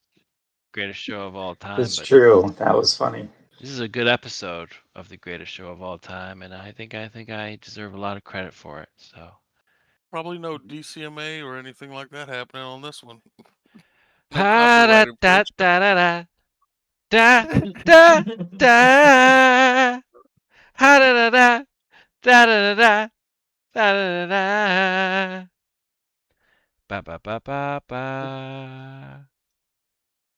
show of all time, It's but true. That was funny. this is a good episode of the greatest show of all time, and I think I deserve a lot of credit for it. So Probably no DCMA or anything like that happening on this one. No ha da copyright da infringement. da da da da ha da da da da da da da ba ba ba ba ba.